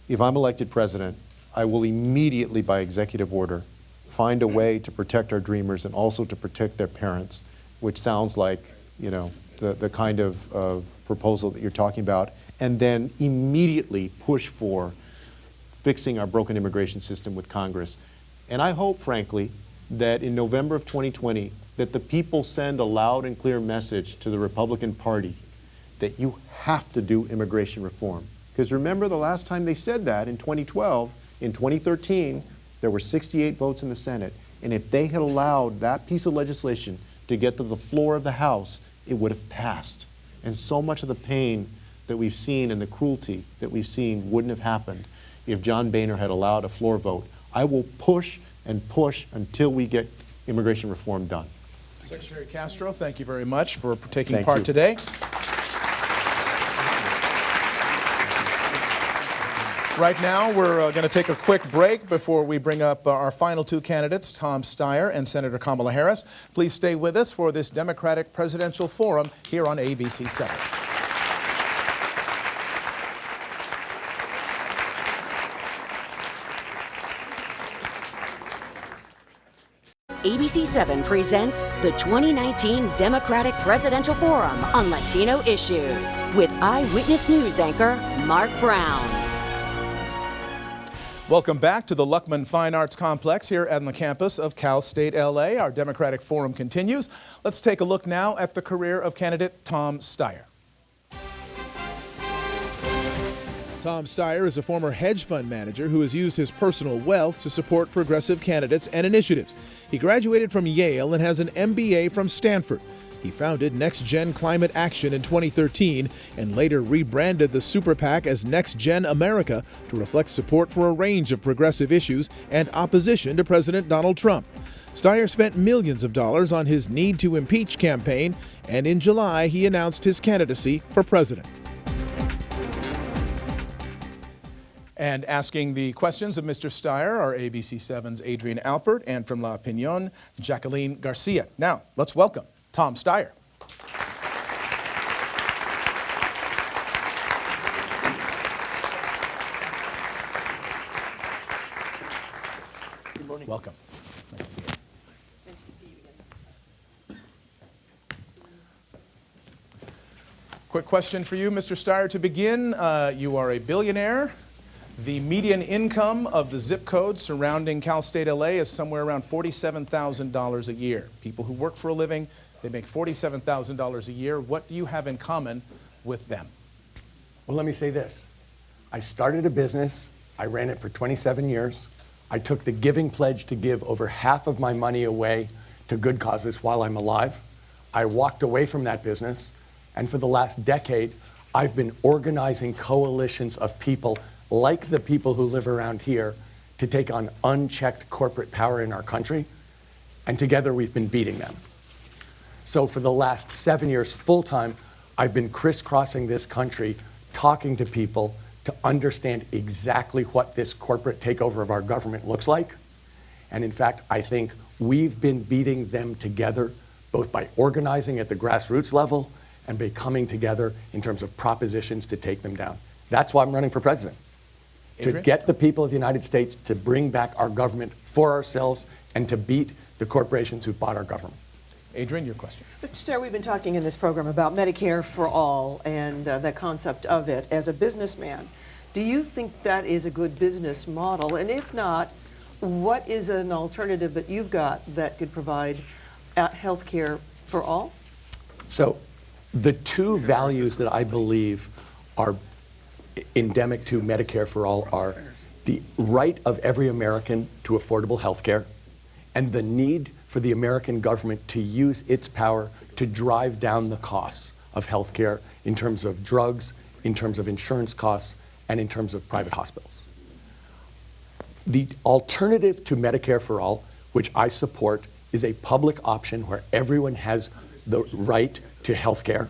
if I'm elected president, I will immediately, by executive order, find a way to protect our dreamers and also to protect their parents, which sounds like, you know, the kind of proposal that you're talking about, and then immediately push for fixing our broken immigration system with Congress. And I hope, frankly, that in November of 2020, that the people send a loud and clear message to the Republican Party that you have to do immigration reform. Because remember the last time they said that in 2012, in 2013, there were 68 votes in the Senate. And if they had allowed that piece of legislation to get to the floor of the House, it would have passed. And so much of the pain that we've seen and the cruelty that we've seen wouldn't have happened if John Boehner had allowed a floor vote. I will push and push until we get immigration reform done. Secretary Castro, thank you very much for taking Thank part you. today. Right now, we're going to take a quick break before we bring up our final two candidates, Tom Steyer and Senator Kamala Harris. Please stay with us for this Democratic Presidential Forum here on ABC7. ABC7 presents the 2019 Democratic Presidential Forum on Latino issues with Eyewitness News anchor Mark Brown. Welcome back to the Luckman Fine Arts Complex here on the campus of Cal State LA. Our Democratic Forum continues. Let's take a look now at the career of candidate Tom Steyer. Tom Steyer is a former hedge fund manager who has used his personal wealth to support progressive candidates and initiatives. He graduated from Yale and has an MBA from Stanford. He founded Next Gen Climate Action in 2013 and later rebranded the Super PAC as Next Gen America to reflect support for a range of progressive issues and opposition to President Donald Trump. Steyer spent millions of dollars on his Need to Impeach campaign, and in July he announced his candidacy for president. And asking the questions of Mr. Steyer are ABC7's Adrian Alpert and from La Opinion, Jacqueline Garcia. Now, let's welcome Tom Steyer. Good morning. Welcome. Nice to see you. Nice to see you again. Quick question for you, Mr. Steyer. To begin, you are a billionaire. The median income of the zip code surrounding Cal State LA is somewhere around $47,000 a year. People who work for a living, they make $47,000 a year. What do you have in common with them? Well, let me say this. I started a business. I ran it for 27 years. I took the giving pledge to give over half of my money away to good causes while I'm alive. I walked away from that business, and for the last decade, I've been organizing coalitions of people like the people who live around here to take on unchecked corporate power in our country, and together we've been beating them. So for the last 7 years full-time, I've been crisscrossing this country, talking to people to understand exactly what this corporate takeover of our government looks like. And in fact, I think we've been beating them together both by organizing at the grassroots level and by coming together in terms of propositions to take them down. That's why I'm running for president, to get the people of the United States to bring back our government for ourselves and to beat the corporations who bought our government. Adrian, your question. Mr. Steyer, we've been talking in this program about Medicare for all and the concept of it. As a businessman, do you think that is a good business model? And if not, what is an alternative that you've got that could provide health care for all? So the two values that I believe are endemic to Medicare for all are the right of every American to affordable health care and the need for the American government to use its power to drive down the costs of health care in terms of drugs, in terms of insurance costs, and in terms of private hospitals. The alternative to Medicare for all, which I support, is a public option where everyone has the right to health care,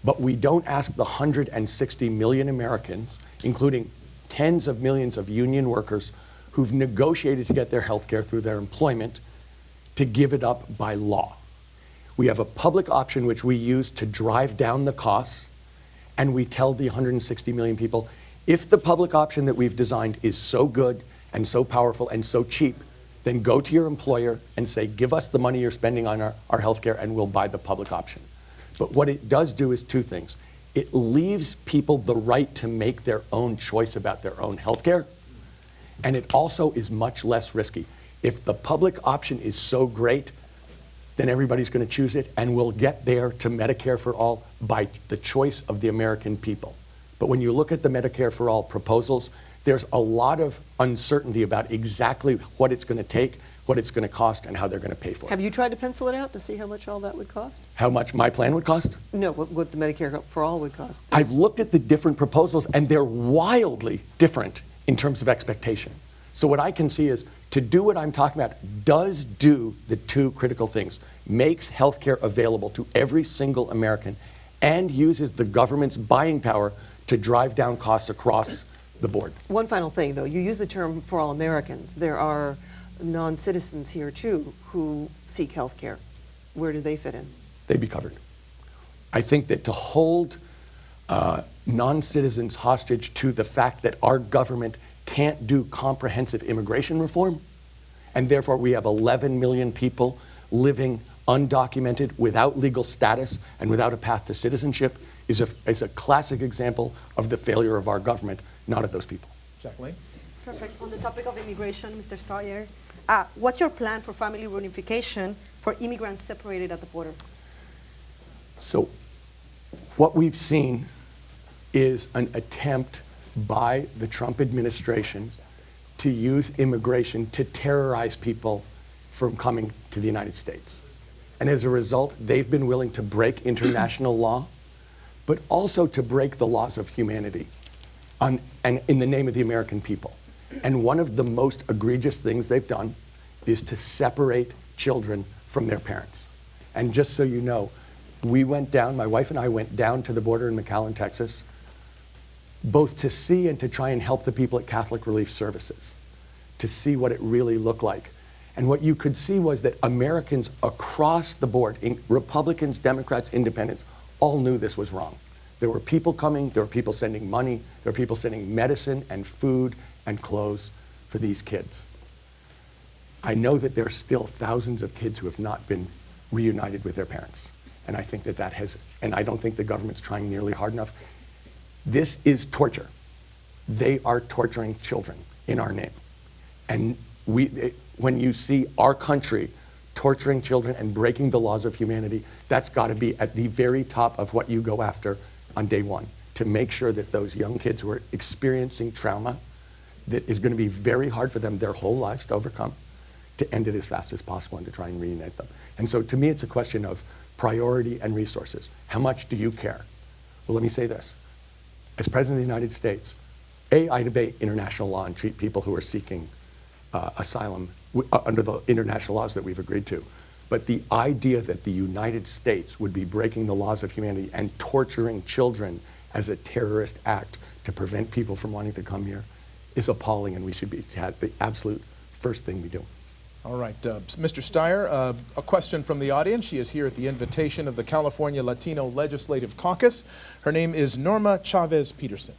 but we don't ask the 160 million Americans, including tens of millions of union workers who've negotiated to get their health care through their employment, to give it up by law. We have a public option which we use to drive down the costs, and we tell the 160 million people, if the public option that we've designed is so good and so powerful and so cheap, then go to your employer and say, give us the money you're spending on our health care and we'll buy the public option. But what it does do is two things. It leaves people the right to make their own choice about their own health care, and it also is much less risky. If the public option is so great, then everybody's going to choose it, and we'll get there to Medicare for all by the choice of the American people. But when you look at the Medicare for all proposals, there's a lot of uncertainty about exactly what it's going to take, what it's going to cost, and how they're going to pay for it. Have you tried to pencil it out to see how much all that would cost? How much my plan would cost? No, what the Medicare for all would cost. I've looked at the different proposals, and they're wildly different in terms of expectation. So what I can see is, to do what I'm talking about does do the two critical things: makes health care available to every single American and uses the government's buying power to drive down costs across the board. One final thing, though. You use the term for all Americans. There are non-citizens here, too, who seek health care. Where do they fit in? They'd be covered. I think that to hold non-citizens hostage to the fact that our government can't do comprehensive immigration reform, and therefore we have 11 million people living undocumented, without legal status, and without a path to citizenship, is a classic example of the failure of our government, not of those people. Jacqueline? Perfect. On the topic of immigration, Mr. Steyer, what's your plan for family reunification for immigrants separated at the border? So what we've seen is an attempt by the Trump administration to use immigration to terrorize people from coming to the United States. And as a result, they've been willing to break international law, but also to break the laws of humanity and in the name of the American people. And one of the most egregious things they've done is to separate children from their parents. And just so you know, we went down, my wife and I went down to the border in McAllen, Texas, both to see and to try and help the people at Catholic Relief Services, to see what it really looked like. And what you could see was that Americans across the board, Republicans, Democrats, Independents, all knew this was wrong. There were people coming, there were people sending money, there were people sending medicine and food and clothes for these kids. I know that there are still thousands of kids who have not been reunited with their parents. And I think that and I don't think the government's trying nearly hard enough. This is torture. They are torturing children in our name. And when you see our country torturing children and breaking the laws of humanity, that's got to be at the very top of what you go after on day one, to make sure that those young kids who are experiencing trauma that is going to be very hard for them their whole lives to overcome, to end it as fast as possible and to try and reunite them. And so to me, it's a question of priority and resources. How much do you care? Well, let me say this. As President of the United States, I debate international law and treat people who are seeking asylum under the international laws that we've agreed to. But the idea that the United States would be breaking the laws of humanity and torturing children as a terrorist act to prevent people from wanting to come here is appalling, and we should be the absolute first thing we do. All right, Mr. Steyer, a question from the audience. She is here at the invitation of the California Latino Legislative Caucus. Her name is Norma CHAVEZ-PETERSON.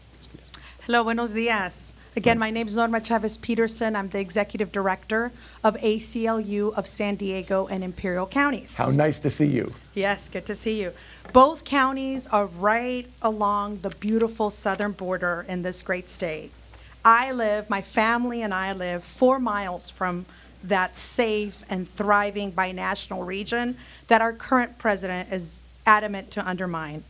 Hello, buenos dias. Again, my name is Norma CHAVEZ-PETERSON. I'm the Executive Director of ACLU of San Diego and Imperial Counties. How nice to see you. Yes, good to see you. Both counties are right along the beautiful southern border in this great state. My family and I live 4 miles from that safe and thriving binational region that our current president is adamant to undermine.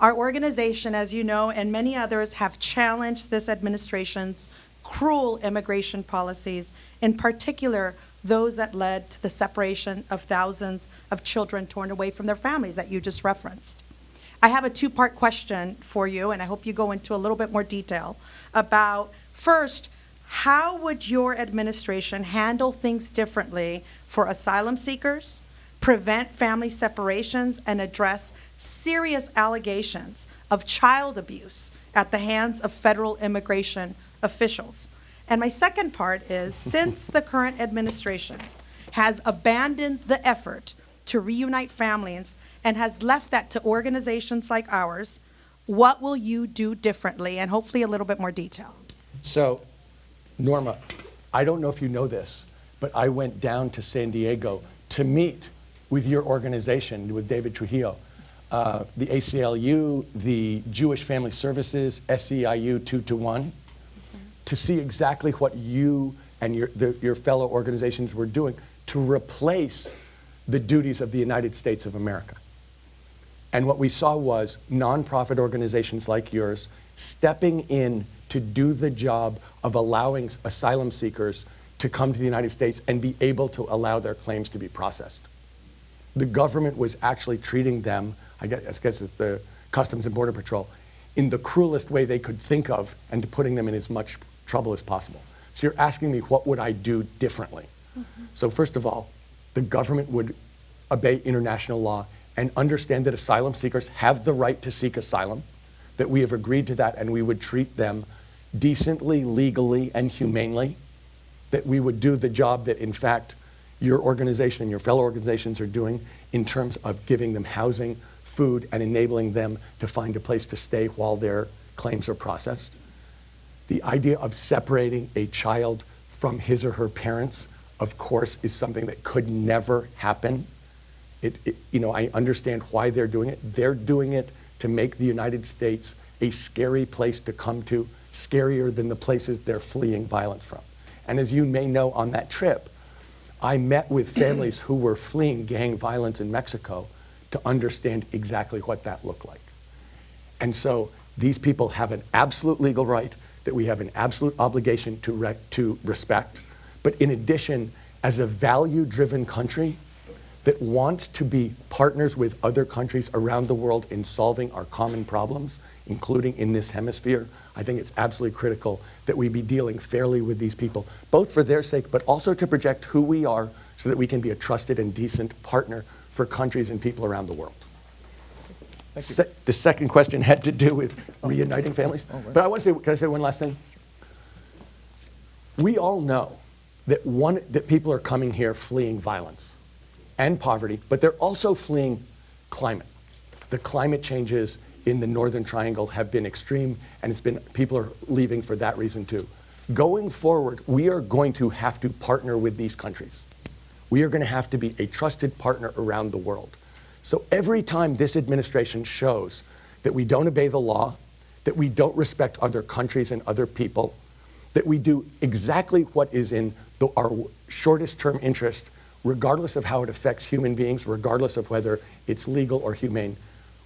Our organization, as you know, and many others have challenged this administration's cruel immigration policies, in particular those that led to the separation of thousands of children torn away from their families that you just referenced. I have a 2-part question for you, and I hope you go into a little bit more detail about, first, how would your administration handle things differently for asylum seekers, prevent family separations, and address serious allegations of child abuse at the hands of federal immigration officials? And my second part is, since the current administration has abandoned the effort to reunite families and has left that to organizations like ours, what will you do differently? And hopefully a little bit more detail. So, Norma, I don't know if you know this, but I went down to San Diego to meet with your organization, with David Trujillo, the ACLU, the Jewish Family Services, SEIU 221, to see exactly what you and your fellow organizations were doing to replace the duties of the United States of America. And what we saw was nonprofit organizations like yours stepping in to do the job of allowing asylum seekers to come to the United States and be able to allow their claims to be processed. The government was actually treating them, I guess it's the Customs and Border Patrol, in the cruelest way they could think of and putting them in as much trouble as possible. So you're asking me, what would I do differently? So first of all, the government would obey international law and understand that asylum seekers have the right to seek asylum, that we have agreed to that, and we would treat them decently, legally, and humanely, that we would do the job that, in fact, your organization and your fellow organizations are doing in terms of giving them housing, food, and enabling them to find a place to stay while their claims are processed. The idea of separating a child from his or her parents, of course, is something that could never happen. I understand why they're doing it. They're doing it to make the United States a scary place to come to, scarier than the places they're fleeing violence from. And as you may know, on that trip, I met with families who were fleeing gang violence in Mexico to understand exactly what that looked like. And so these people have an absolute legal right that we have an absolute obligation to respect. But in addition, as a value-driven country that wants to be partners with other countries around the world in solving our common problems, including in this hemisphere, I think it's absolutely critical that we be dealing fairly with these people, both for their sake, but also to project who we are so that we can be a trusted and decent partner for countries and people around the world. The second question had to do with reuniting families. But I want to say, can I say one last thing? We all know that people are coming here fleeing violence and poverty, but they're also fleeing climate. The climate changes in the Northern Triangle have been extreme, and people are leaving for that reason too. Going forward, we are going to have to partner with these countries. We are going to have to be a trusted partner around the world. So every time this administration shows that we don't obey the law, that we don't respect other countries and other people, that we do exactly what is in our shortest term interest, regardless of how it affects human beings, regardless of whether it's legal or humane,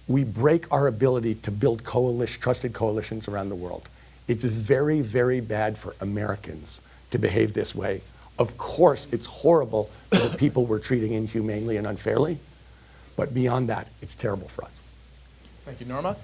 we break our ability to build trusted coalitions around the world. It's very, very bad for Americans to behave this way. Of course, it's horrible for the people we're treating inhumanely and unfairly, but beyond that, it's terrible for us. Thank you, Norma.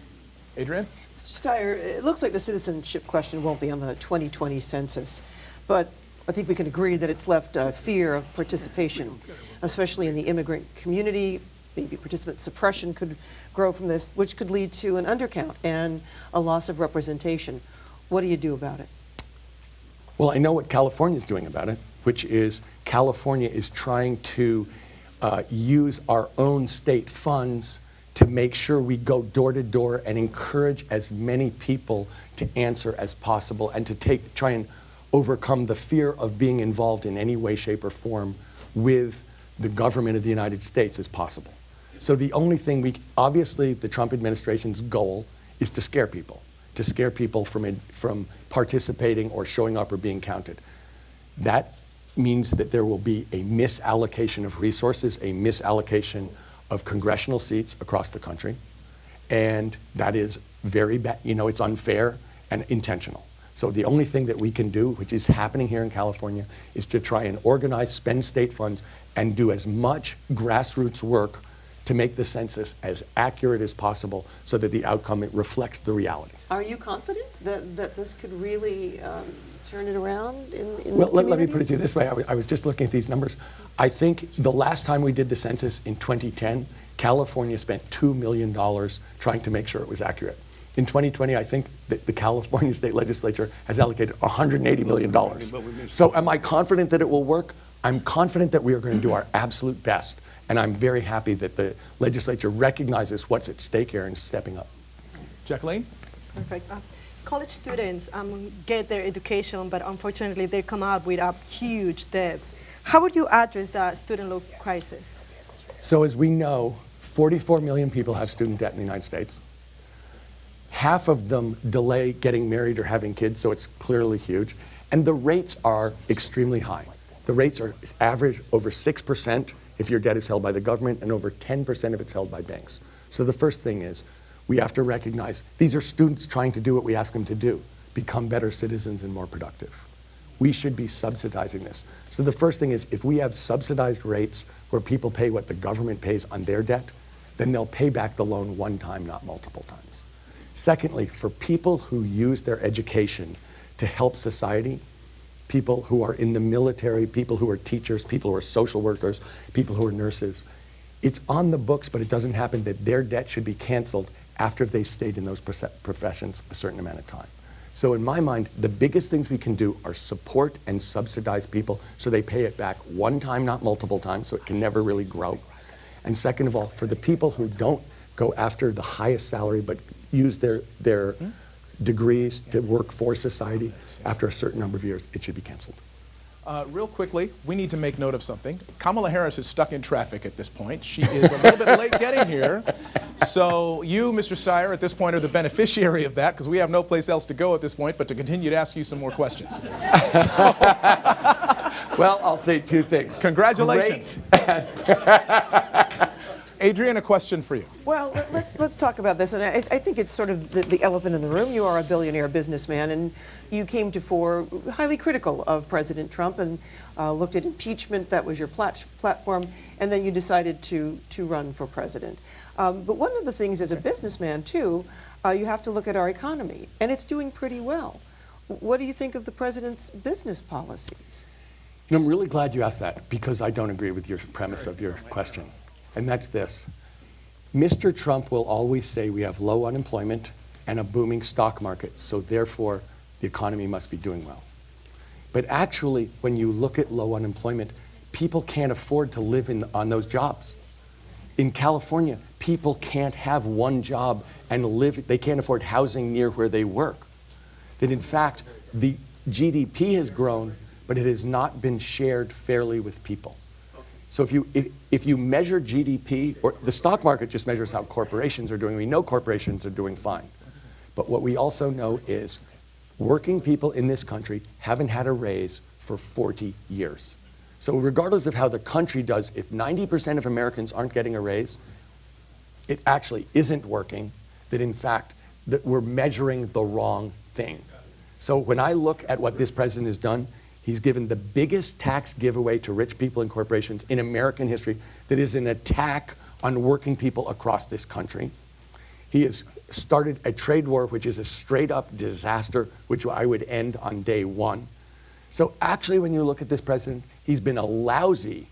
Adrian? Mr. Steyer, it looks like the citizenship question won't be on the 2020 census, but I think we can agree that it's left a fear of participation, especially in the immigrant community. Maybe participant suppression could grow from this, which could lead to an undercount and a loss of representation. What do you do about it? Well, I know what California is doing about it, which is California is trying to use our own state funds to make sure we go door to door and encourage as many people to answer as possible and to try and overcome the fear of being involved in any way, shape, or form with the government of the United States as possible. So the only thing obviously the Trump administration's goal is to scare people from participating or showing up or being counted. That means that there will be a misallocation of resources, a misallocation of congressional seats across the country, and that is very bad. You know, it's unfair and intentional. So the only thing that we can do, which is happening here in California, is to try and organize, spend state funds, and do as much grassroots work to make the census as accurate as possible so that the outcome reflects the reality. Are you confident that this could really turn it around in Well, the let me put it to you this way. I was just looking at these numbers. I think the last time we did the census in 2010, California spent $2 million trying to make sure it was accurate. In 2020, I think that the California state legislature has allocated $180 million. So am I confident that it will work? I'm confident that we are going to do our absolute best. And I'm very happy that the legislature recognizes what's at stake here and is stepping up. Jacqueline? Perfect. College students get their education, but unfortunately they come out with huge debts. How would you address that student loan crisis? So as we know, 44 million people have student debt in the United States. Half of them delay getting married or having kids, so it's clearly huge. And the rates are extremely high. The rates are average over 6% if your debt is held by the government and over 10% if it's held by banks. So the first thing is we have to recognize these are students trying to do what we ask them to do, become better citizens and more productive. We should be subsidizing this. So the first thing is if we have subsidized rates where people pay what the government pays on their debt, then they'll pay back the loan one time, not multiple times. Secondly, for people who use their education to help society, people who are in the military, people who are teachers, people who are social workers, people who are nurses, it's on the books, but it doesn't happen that their debt should be canceled after they've stayed in those professions a certain amount of time. So in my mind, the biggest things we can do are support and subsidize people so they pay it back one time, not multiple times, so it can never really grow. And second of all, for the people who don't go after the highest salary but use their degrees to work for society, after a certain number of years, it should be canceled. Real quickly, we need to make note of something. Kamala Harris is stuck in traffic at this point. She is a little bit late getting here. So you, Mr. Steyer, at this point are the beneficiary of that because we have no place else to go at this point but to continue to ask you some more questions. Well, I'll say two things. Congratulations. Adrian, a question for you. Well, let's talk about this, and I think it's sort of the elephant in the room. You are a billionaire businessman, and you came to fore highly critical of President Trump and looked at impeachment. That was your platform, and then you decided to run for president. But one of the things as a businessman, too, you have to look at our economy, and it's doing pretty well. What do you think of the president's business policies? You know, I'm really glad you asked that because I don't agree with your premise of your question. And that's this. Mr. Trump will always say we have low unemployment and a booming stock market, so therefore the economy must be doing well. But actually, when you look at low unemployment, people can't afford to live on those jobs. In California, people can't have one job and live, they can't afford housing near where they work. That in fact, the GDP has grown, but it has not been shared fairly with people. So if you measure GDP, or the stock market just measures how corporations are doing. We know corporations are doing fine. But what we also know is working people in this country haven't had a raise for 40 years. So regardless of how the country does, if 90% of Americans aren't getting a raise, it actually isn't working, that in fact, that we're measuring the wrong thing. So when I look at what this president has done, he's given the biggest tax giveaway to rich people and corporations in American history that is an attack on working people across this country. He has started a trade war, which is a straight-up disaster, which I would end on day one. So actually, when you look at this president, he's been a lousy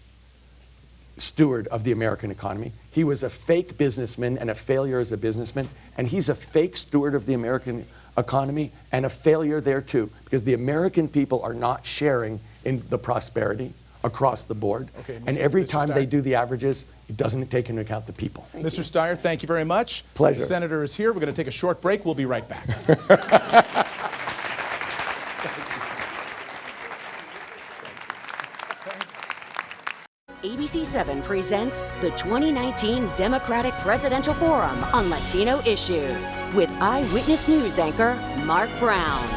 steward of the American economy. He was a fake businessman and a failure as a businessman, and he's a fake steward of the American economy and a failure there too, because the American people are not sharing in the prosperity across the board. Okay, and every Mr. time Steyer. they do the averages, it doesn't take into account the people. Mr. Steyer, thank you very much. Pleasure. The senator is here. We're going to take a short break. We'll be right back. ABC7 presents the 2019 Democratic Presidential Forum on Latino Issues with Eyewitness News anchor Mark Brown.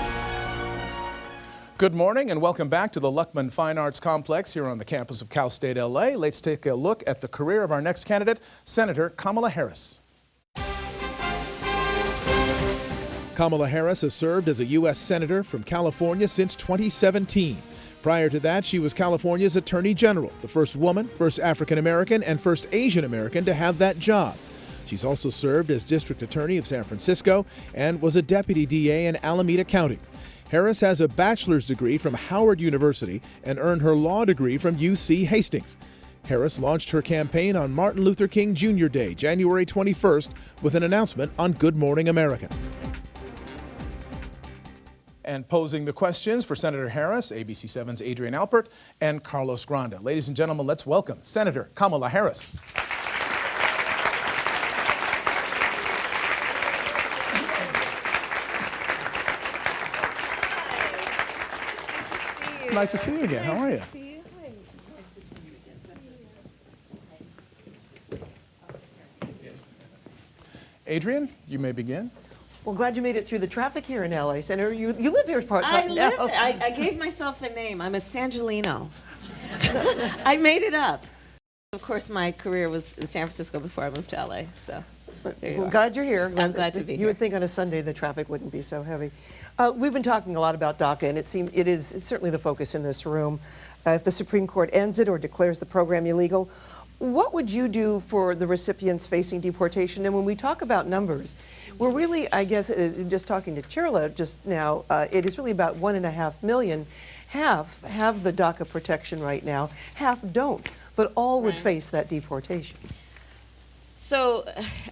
Good morning and welcome back to the Luckman Fine Arts Complex here on the campus of Cal State LA. Let's take a look at the career of our next candidate, Senator Kamala Harris. Kamala Harris has served as a U.S. Senator from California since 2017. Prior to that, she was California's Attorney General, the first woman, first African American, and first Asian American to have that job. She's also served as District Attorney of San Francisco and was a Deputy DA in Alameda County. Harris has a bachelor's degree from Howard University and earned her law degree from UC Hastings. Harris launched her campaign on Martin Luther King Jr. Day, January 21st, with an announcement on Good Morning America. And posing the questions for Senator Harris, ABC7's Adrian Alpert and Carlos Granda. Ladies and gentlemen, let's welcome Senator Kamala Harris. Nice to see you again. How are you? Adrian, you may begin. Well, glad you made it through the traffic here in LA, Senator. You live here part-time now. I gave myself a name. I'm a Sangelino. I made it up. Of course, my career was in San Francisco before I moved to LA. So, there you are. Glad you're here. I'm glad to be here. You would think on a Sunday the traffic wouldn't be so heavy. We've been talking a lot about DACA, and it's certainly the focus in this room. If the Supreme Court ends it or declares the program illegal, what would you do for the recipients facing deportation? And when we talk about numbers, we're really, I guess, just talking to CHIRLA just now, it is really about 1.5 million. Half have the DACA protection right now, half don't, but all would face that deportation. So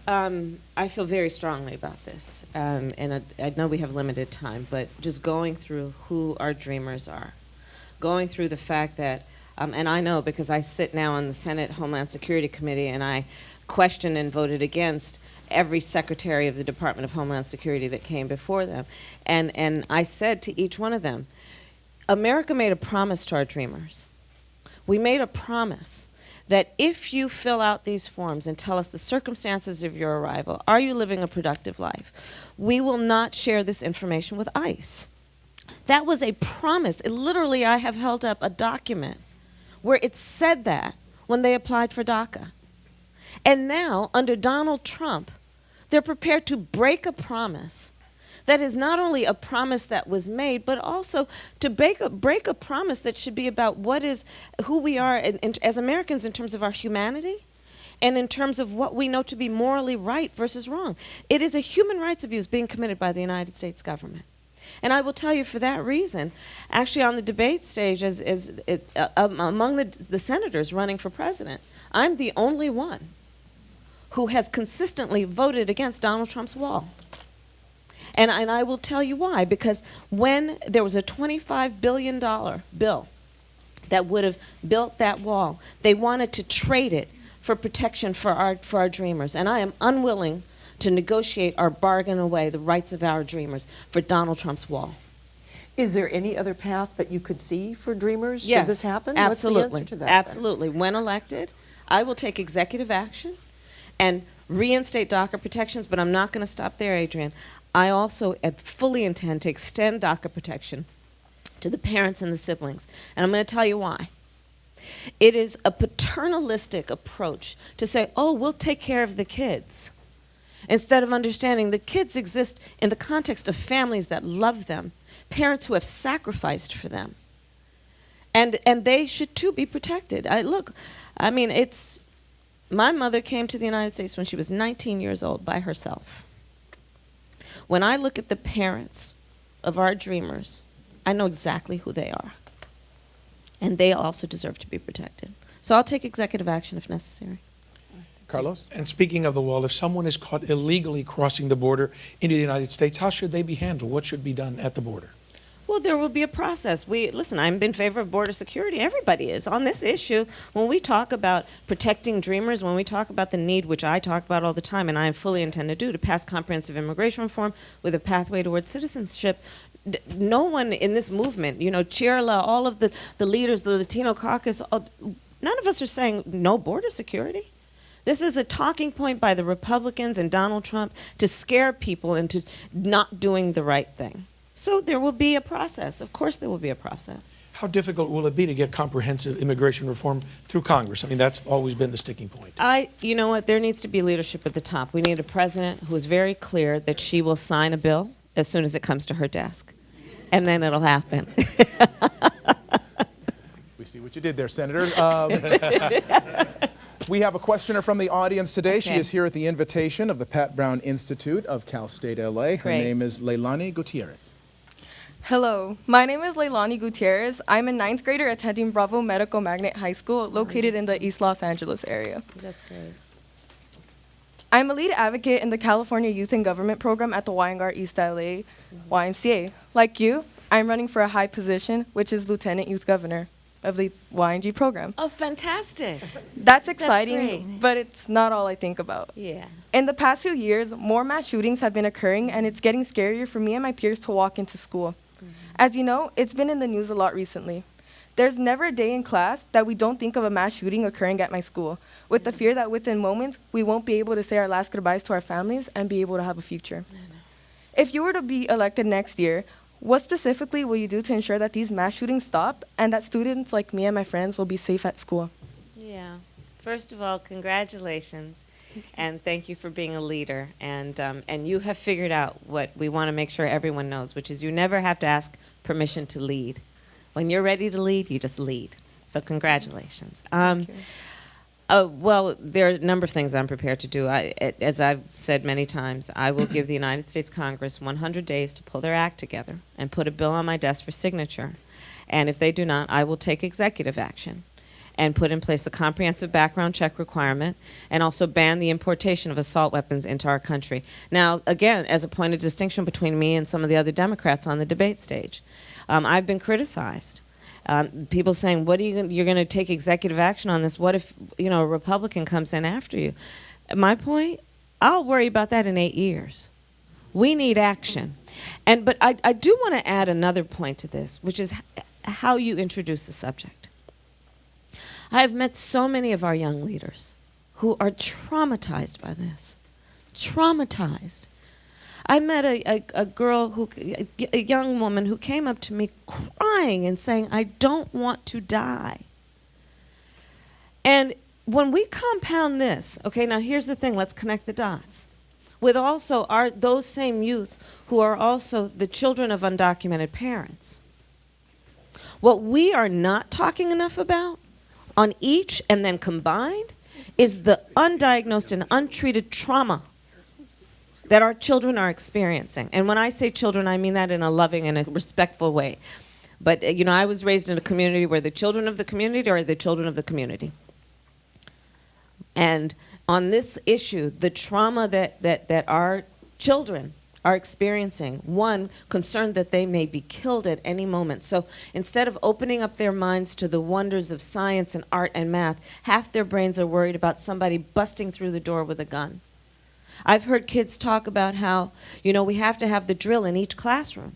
I feel very strongly about this, and I know we have limited time, but just going through who our dreamers are, going through the fact that, and I know because I sit now on the Senate Homeland Security Committee and I questioned and voted against every secretary of the Department of Homeland Security that came before them. And I said to each one of them, America made a promise to our dreamers. We made a promise that if you fill out these forms and tell us the circumstances of your arrival, are you living a productive life, we will not share this information with ICE. That was a promise. Literally, I have held up a document where it said that when they applied for DACA. And now, under Donald Trump, they're prepared to break a promise that is not only a promise that was made, but also to break a promise that should be about who we are as Americans in terms of our humanity and in terms of what we know to be morally right versus wrong. It is a human rights abuse being committed by the United States government. And I will tell you, for that reason, actually on the debate stage, among the senators running for president, I'm the only one who has consistently voted against Donald Trump's wall. And I will tell you why, because when there was a $25 billion bill that would have built that wall, they wanted to trade it for protection for our dreamers. And I am unwilling to negotiate or bargain away the rights of our dreamers for Donald Trump's wall. Is there any other path that you could see for dreamers Yes, should this happen? absolutely. What's the answer to that? Absolutely. When elected, I will take executive action and reinstate DACA protections, but I'm not going to stop there, Adrian. I also fully intend to extend DACA protection to the parents and the siblings, and I'm going to tell you why. It is a paternalistic approach to say, oh, we'll take care of the kids, instead of understanding the kids exist in the context of families that love them, parents who have sacrificed for them. And they should too be protected. My mother came to the United States when she was 19 years old by herself. When I look at the parents of our dreamers, I know exactly who they are. And they also deserve to be protected. So I'll take executive action if necessary. Carlos? And speaking of the wall, if someone is caught illegally crossing the border into the United States, how should they be handled? What should be done at the border? Well, there will be a process. Listen, I'm in favor of border security. Everybody is on this issue. When we talk about protecting dreamers, when we talk about the need, which I talk about all the time, and I fully intend to do, to pass comprehensive immigration reform with a pathway towards citizenship, no one in this movement, CHIRLA, all of the leaders, the Latino caucus, none of us are saying no border security. This is a talking point by the Republicans and Donald Trump to scare people into not doing the right thing. So there will be a process. Of course there will be a process. How difficult will it be to get comprehensive immigration reform through Congress? I mean, that's always been the sticking point. You know what? There needs to be leadership at the top. We need a president who is very clear that she will sign a bill as soon as it comes to her desk. And then it'll happen. We see what you did there, Senator. We have a questioner from the audience today. She is here at the invitation of the Pat Brown Institute of Cal State LA. Her name is Leilani Gutierrez. Hello, my name is Leilani Gutierrez. I'm a 9th grader attending Bravo Medical Magnet High School located in the East Los Angeles area. That's great. I'm a lead advocate in the California Youth and Government program at the Wyangar East LA YMCA. Like you, I'm running for a high position, which is Lieutenant Youth Governor of the YNG program. Oh, fantastic. That's exciting, great. but it's not all I think about. Yeah. In the past few years, more mass shootings have been occurring, and it's getting scarier for me and my peers to walk into school. As you know, it's been in the news a lot recently. There's never a day in class that we don't think of a mass shooting occurring at my school, with the fear that within moments, we won't be able to say our last goodbyes to our families and be able to have a future. If you were to be elected next year, what specifically will you do to ensure that these mass shootings stop and that students like me and my friends will be safe at school? Yeah. First of all, congratulations. And thank you for being a leader. And you have figured out what we want to make sure everyone knows, which is you never have to ask permission to lead. When you're ready to lead, you just lead. So congratulations. Thank you. Well, there are a number of things I'm prepared to do. As I've said many times, I will give the United States Congress 100 days to pull their act together and put a bill on my desk for signature. And if they do not, I will take executive action and put in place a comprehensive background check requirement and also ban the importation of assault weapons into our country. Now, again, as a point of distinction between me and some of the other Democrats on the debate stage, I've been criticized. People saying, "What are you're going to take executive action on this? What if a Republican comes in after you?" My point, I'll worry about that in 8 years. We need action, but I do want to add another point to this, which is how you introduce the subject. I have met so many of our young leaders who are traumatized by this, traumatized. I met a girl, a young woman who came up to me crying and saying, "I don't want to die." And when we compound this, okay, now here's the thing, let's connect the dots, with also those same youth who are also the children of undocumented parents. What we are not talking enough about on each and then combined is the undiagnosed and untreated trauma that our children are experiencing. And when I say children, I mean that in a loving and a respectful way. But, I was raised in a community where the children of the community are the children of the community. And on this issue, the trauma that our children are experiencing, one, concerned that they may be killed at any moment. So instead of opening up their minds to the wonders of science and art and math, half their brains are worried about somebody busting through the door with a gun. I've heard kids talk about how, we have to have the drill in each classroom.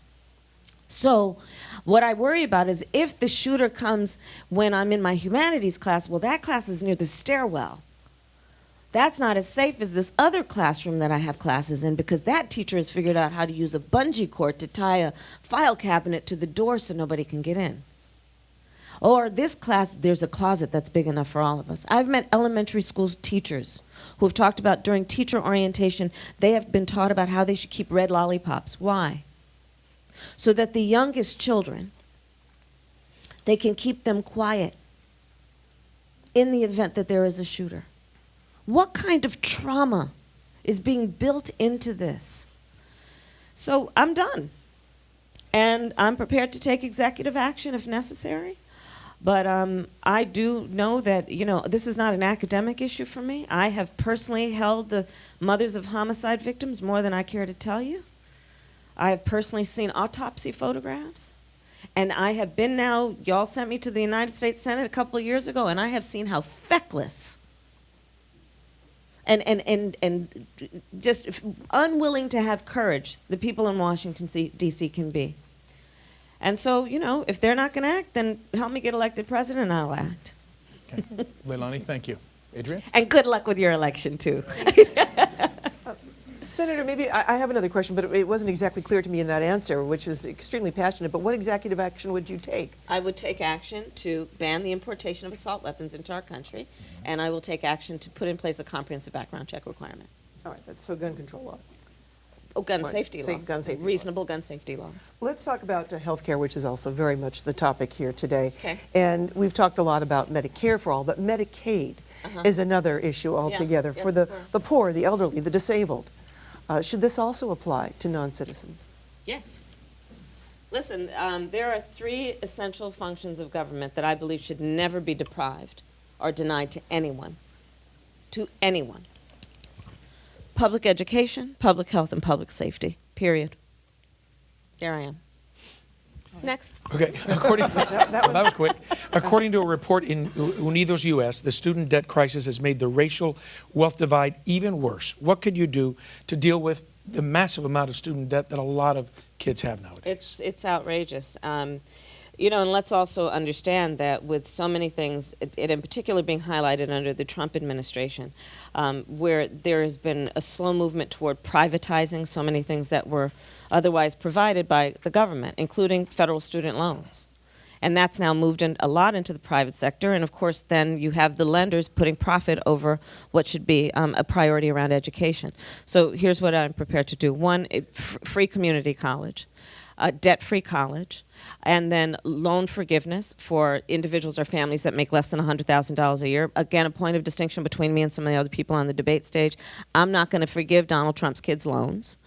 So what I worry about is if the shooter comes when I'm in my humanities class, well, that class is near the stairwell. That's not as safe as this other classroom that I have classes in because that teacher has figured out how to use a bungee cord to tie a file cabinet to the door so nobody can get in. Or this class, there's a closet that's big enough for all of us. I've met elementary school teachers who have talked about during teacher orientation, they have been taught about how they should keep red lollipops. Why? So that the youngest children, they can keep them quiet in the event that there is a shooter. What kind of trauma is being built into this? So I'm done. And I'm prepared to take executive action if necessary. But I do know that, this is not an academic issue for me. I have personally held the mothers of homicide victims more than I care to tell you. I have personally seen autopsy photographs. And I have been now, y'all sent me to the United States Senate a couple of years ago, and I have seen how feckless and just unwilling to have courage the people in Washington, D.C. can be. And so, if they're not going to act, then help me get elected president and I'll act. Okay. Leilani, thank you. Adrian? And good luck with your election, too. Senator, maybe I have another question, but it wasn't exactly clear to me in that answer, which is extremely passionate, but what executive action would you take? I would take action to ban the importation of assault weapons into our country, and I will take action to put in place a comprehensive background check requirement. All right, that's so gun control laws. Oh, gun safety laws. Gun safety Reasonable laws. gun safety laws. Let's talk about health care, which is also very much the topic here today. Okay. And we've talked a lot about Medicare for all, but Medicaid is another issue altogether for the poor, the elderly, the disabled. Should this also apply to non-citizens? Yes. Listen, there are 3 essential functions of government that I believe should never be deprived or denied to anyone. To anyone. Public education, public health, and public safety, period. There I am. Next. Okay, that was quick. According to a report in Unidos U.S., the student debt crisis has made the racial wealth divide even worse. What could you do to deal with the massive amount of student debt that a lot of kids have nowadays? It's outrageous. And let's also understand that with so many things, it in particular being highlighted under the Trump administration, where there has been a slow movement toward privatizing so many things that were otherwise provided by the government, including federal student loans. And that's now moved a lot into the private sector. And of course, then you have the lenders putting profit over what should be a priority around education. So here's what I'm prepared to do. 1, free community college. Debt-free college, and then loan forgiveness for individuals or families that make less than $100,000 a year. Again, a point of distinction between me and some of the other people on the debate stage. I'm not going to forgive Donald Trump's kids' loans.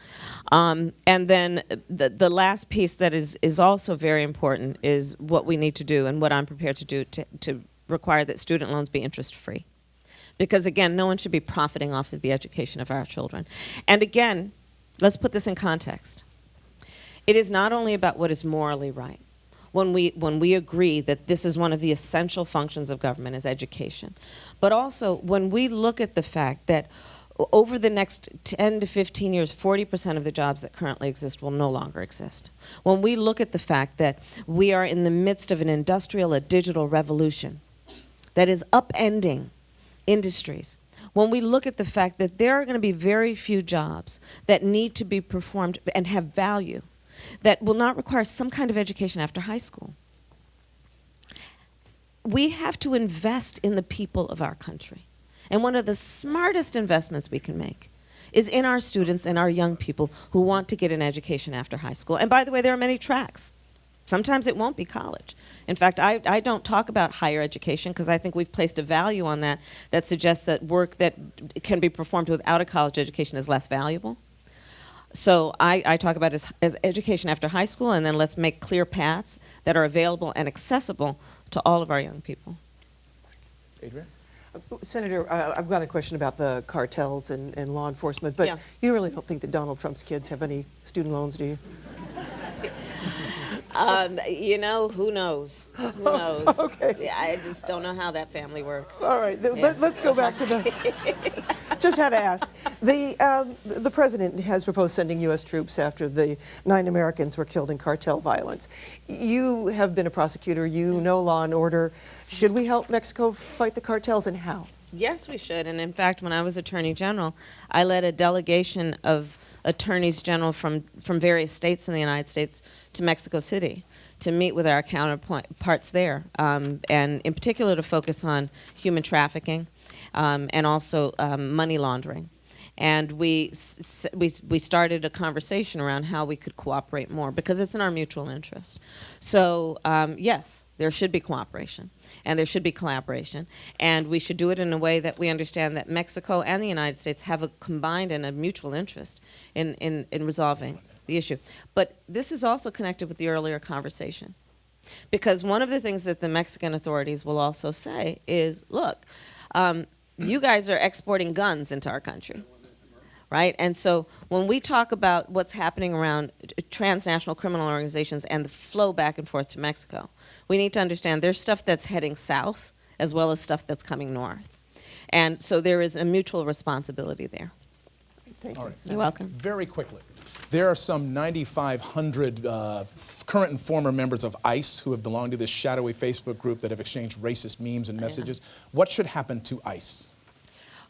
And then the last piece that is also very important is what we need to do and what I'm prepared to do to require that student loans be interest-free. Because again, no one should be profiting off of the education of our children. And again, let's put this in context. It is not only about what is morally right. When we agree that this is one of the essential functions of government is education, but also when we look at the fact that over the next 10 to 15 years, 40% of the jobs that currently exist will no longer exist. When we look at the fact that we are in the midst of an industrial, a digital revolution that is upending industries, when we look at the fact that there are going to be very few jobs that need to be performed and have value, that will not require some kind of education after high school. We have to invest in the people of our country. And one of the smartest investments we can make is in our students and our young people who want to get an education after high school. And by the way, there are many tracks. Sometimes it won't be college. In fact, I don't talk about higher education because I think we've placed a value on that suggests that work that can be performed without a college education is less valuable. So I talk about it as education after high school, and then let's make clear paths that are available and accessible to all of our young people. Adrian? Senator, I've got a question about the cartels and law enforcement, but you really don't think that Donald Trump's kids have any student loans, do you? Who knows? Who knows? Okay. I just don't know how that family works. All right, let's go back to the... Just had to ask. The president has proposed sending U.S. troops after the 9 Americans were killed in cartel violence. You have been a prosecutor. You know law and order. Should we help Mexico fight the cartels, and how? Yes, we should. And in fact, when I was Attorney General, I led a delegation of attorneys general from various states in the United States to Mexico City to meet with our counterparts there, and in particular to focus on human trafficking and also money laundering. And we started a conversation around how we could cooperate more because it's in our mutual interest. So yes, there should be cooperation and there should be collaboration, and we should do it in a way that we understand that Mexico and the United States have a combined and a mutual interest in resolving the issue. But this is also connected with the earlier conversation. Because one of the things that the Mexican authorities will also say is, look, you guys are exporting guns into our country, right? And so when we talk about what's happening around transnational criminal organizations and the flow back and forth to Mexico, we need to understand there's stuff that's heading south as well as stuff that's coming north. And so there is a mutual responsibility there. Thank you. All right. You're welcome. Very quickly. There are some 9,500 current and former members of ICE who have belonged to this shadowy Facebook group that have exchanged racist memes and messages. What should happen to ICE?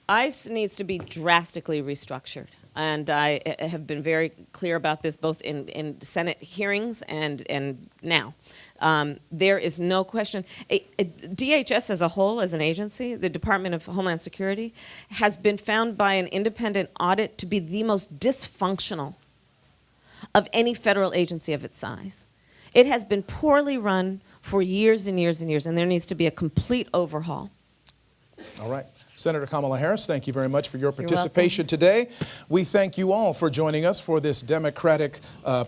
ICE needs to be drastically restructured. And I have been very clear about this both in Senate hearings and now. There is no question. DHS as a whole, as an agency, the Department of Homeland Security, has been found by an independent audit to be the most dysfunctional of any federal agency of its size. It has been poorly run for years and years and years, and there needs to be a complete overhaul. All right. Senator Kamala Harris, thank you very much for your participation today. We thank you all for joining us for this Democratic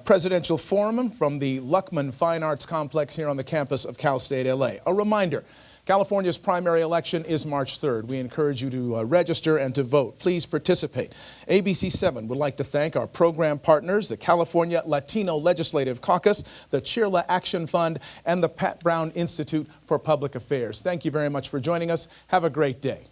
Presidential Forum from the Luckman Fine Arts Complex here on the campus of Cal State LA. A reminder, California's primary election is March 3rd. We encourage you to register and to vote. Please participate. ABC7 would like to thank our program partners, the California Latino Legislative Caucus, the CHIRLA Action Fund, and the Pat Brown Institute for Public Affairs. Thank you very much for joining us. Have a great day.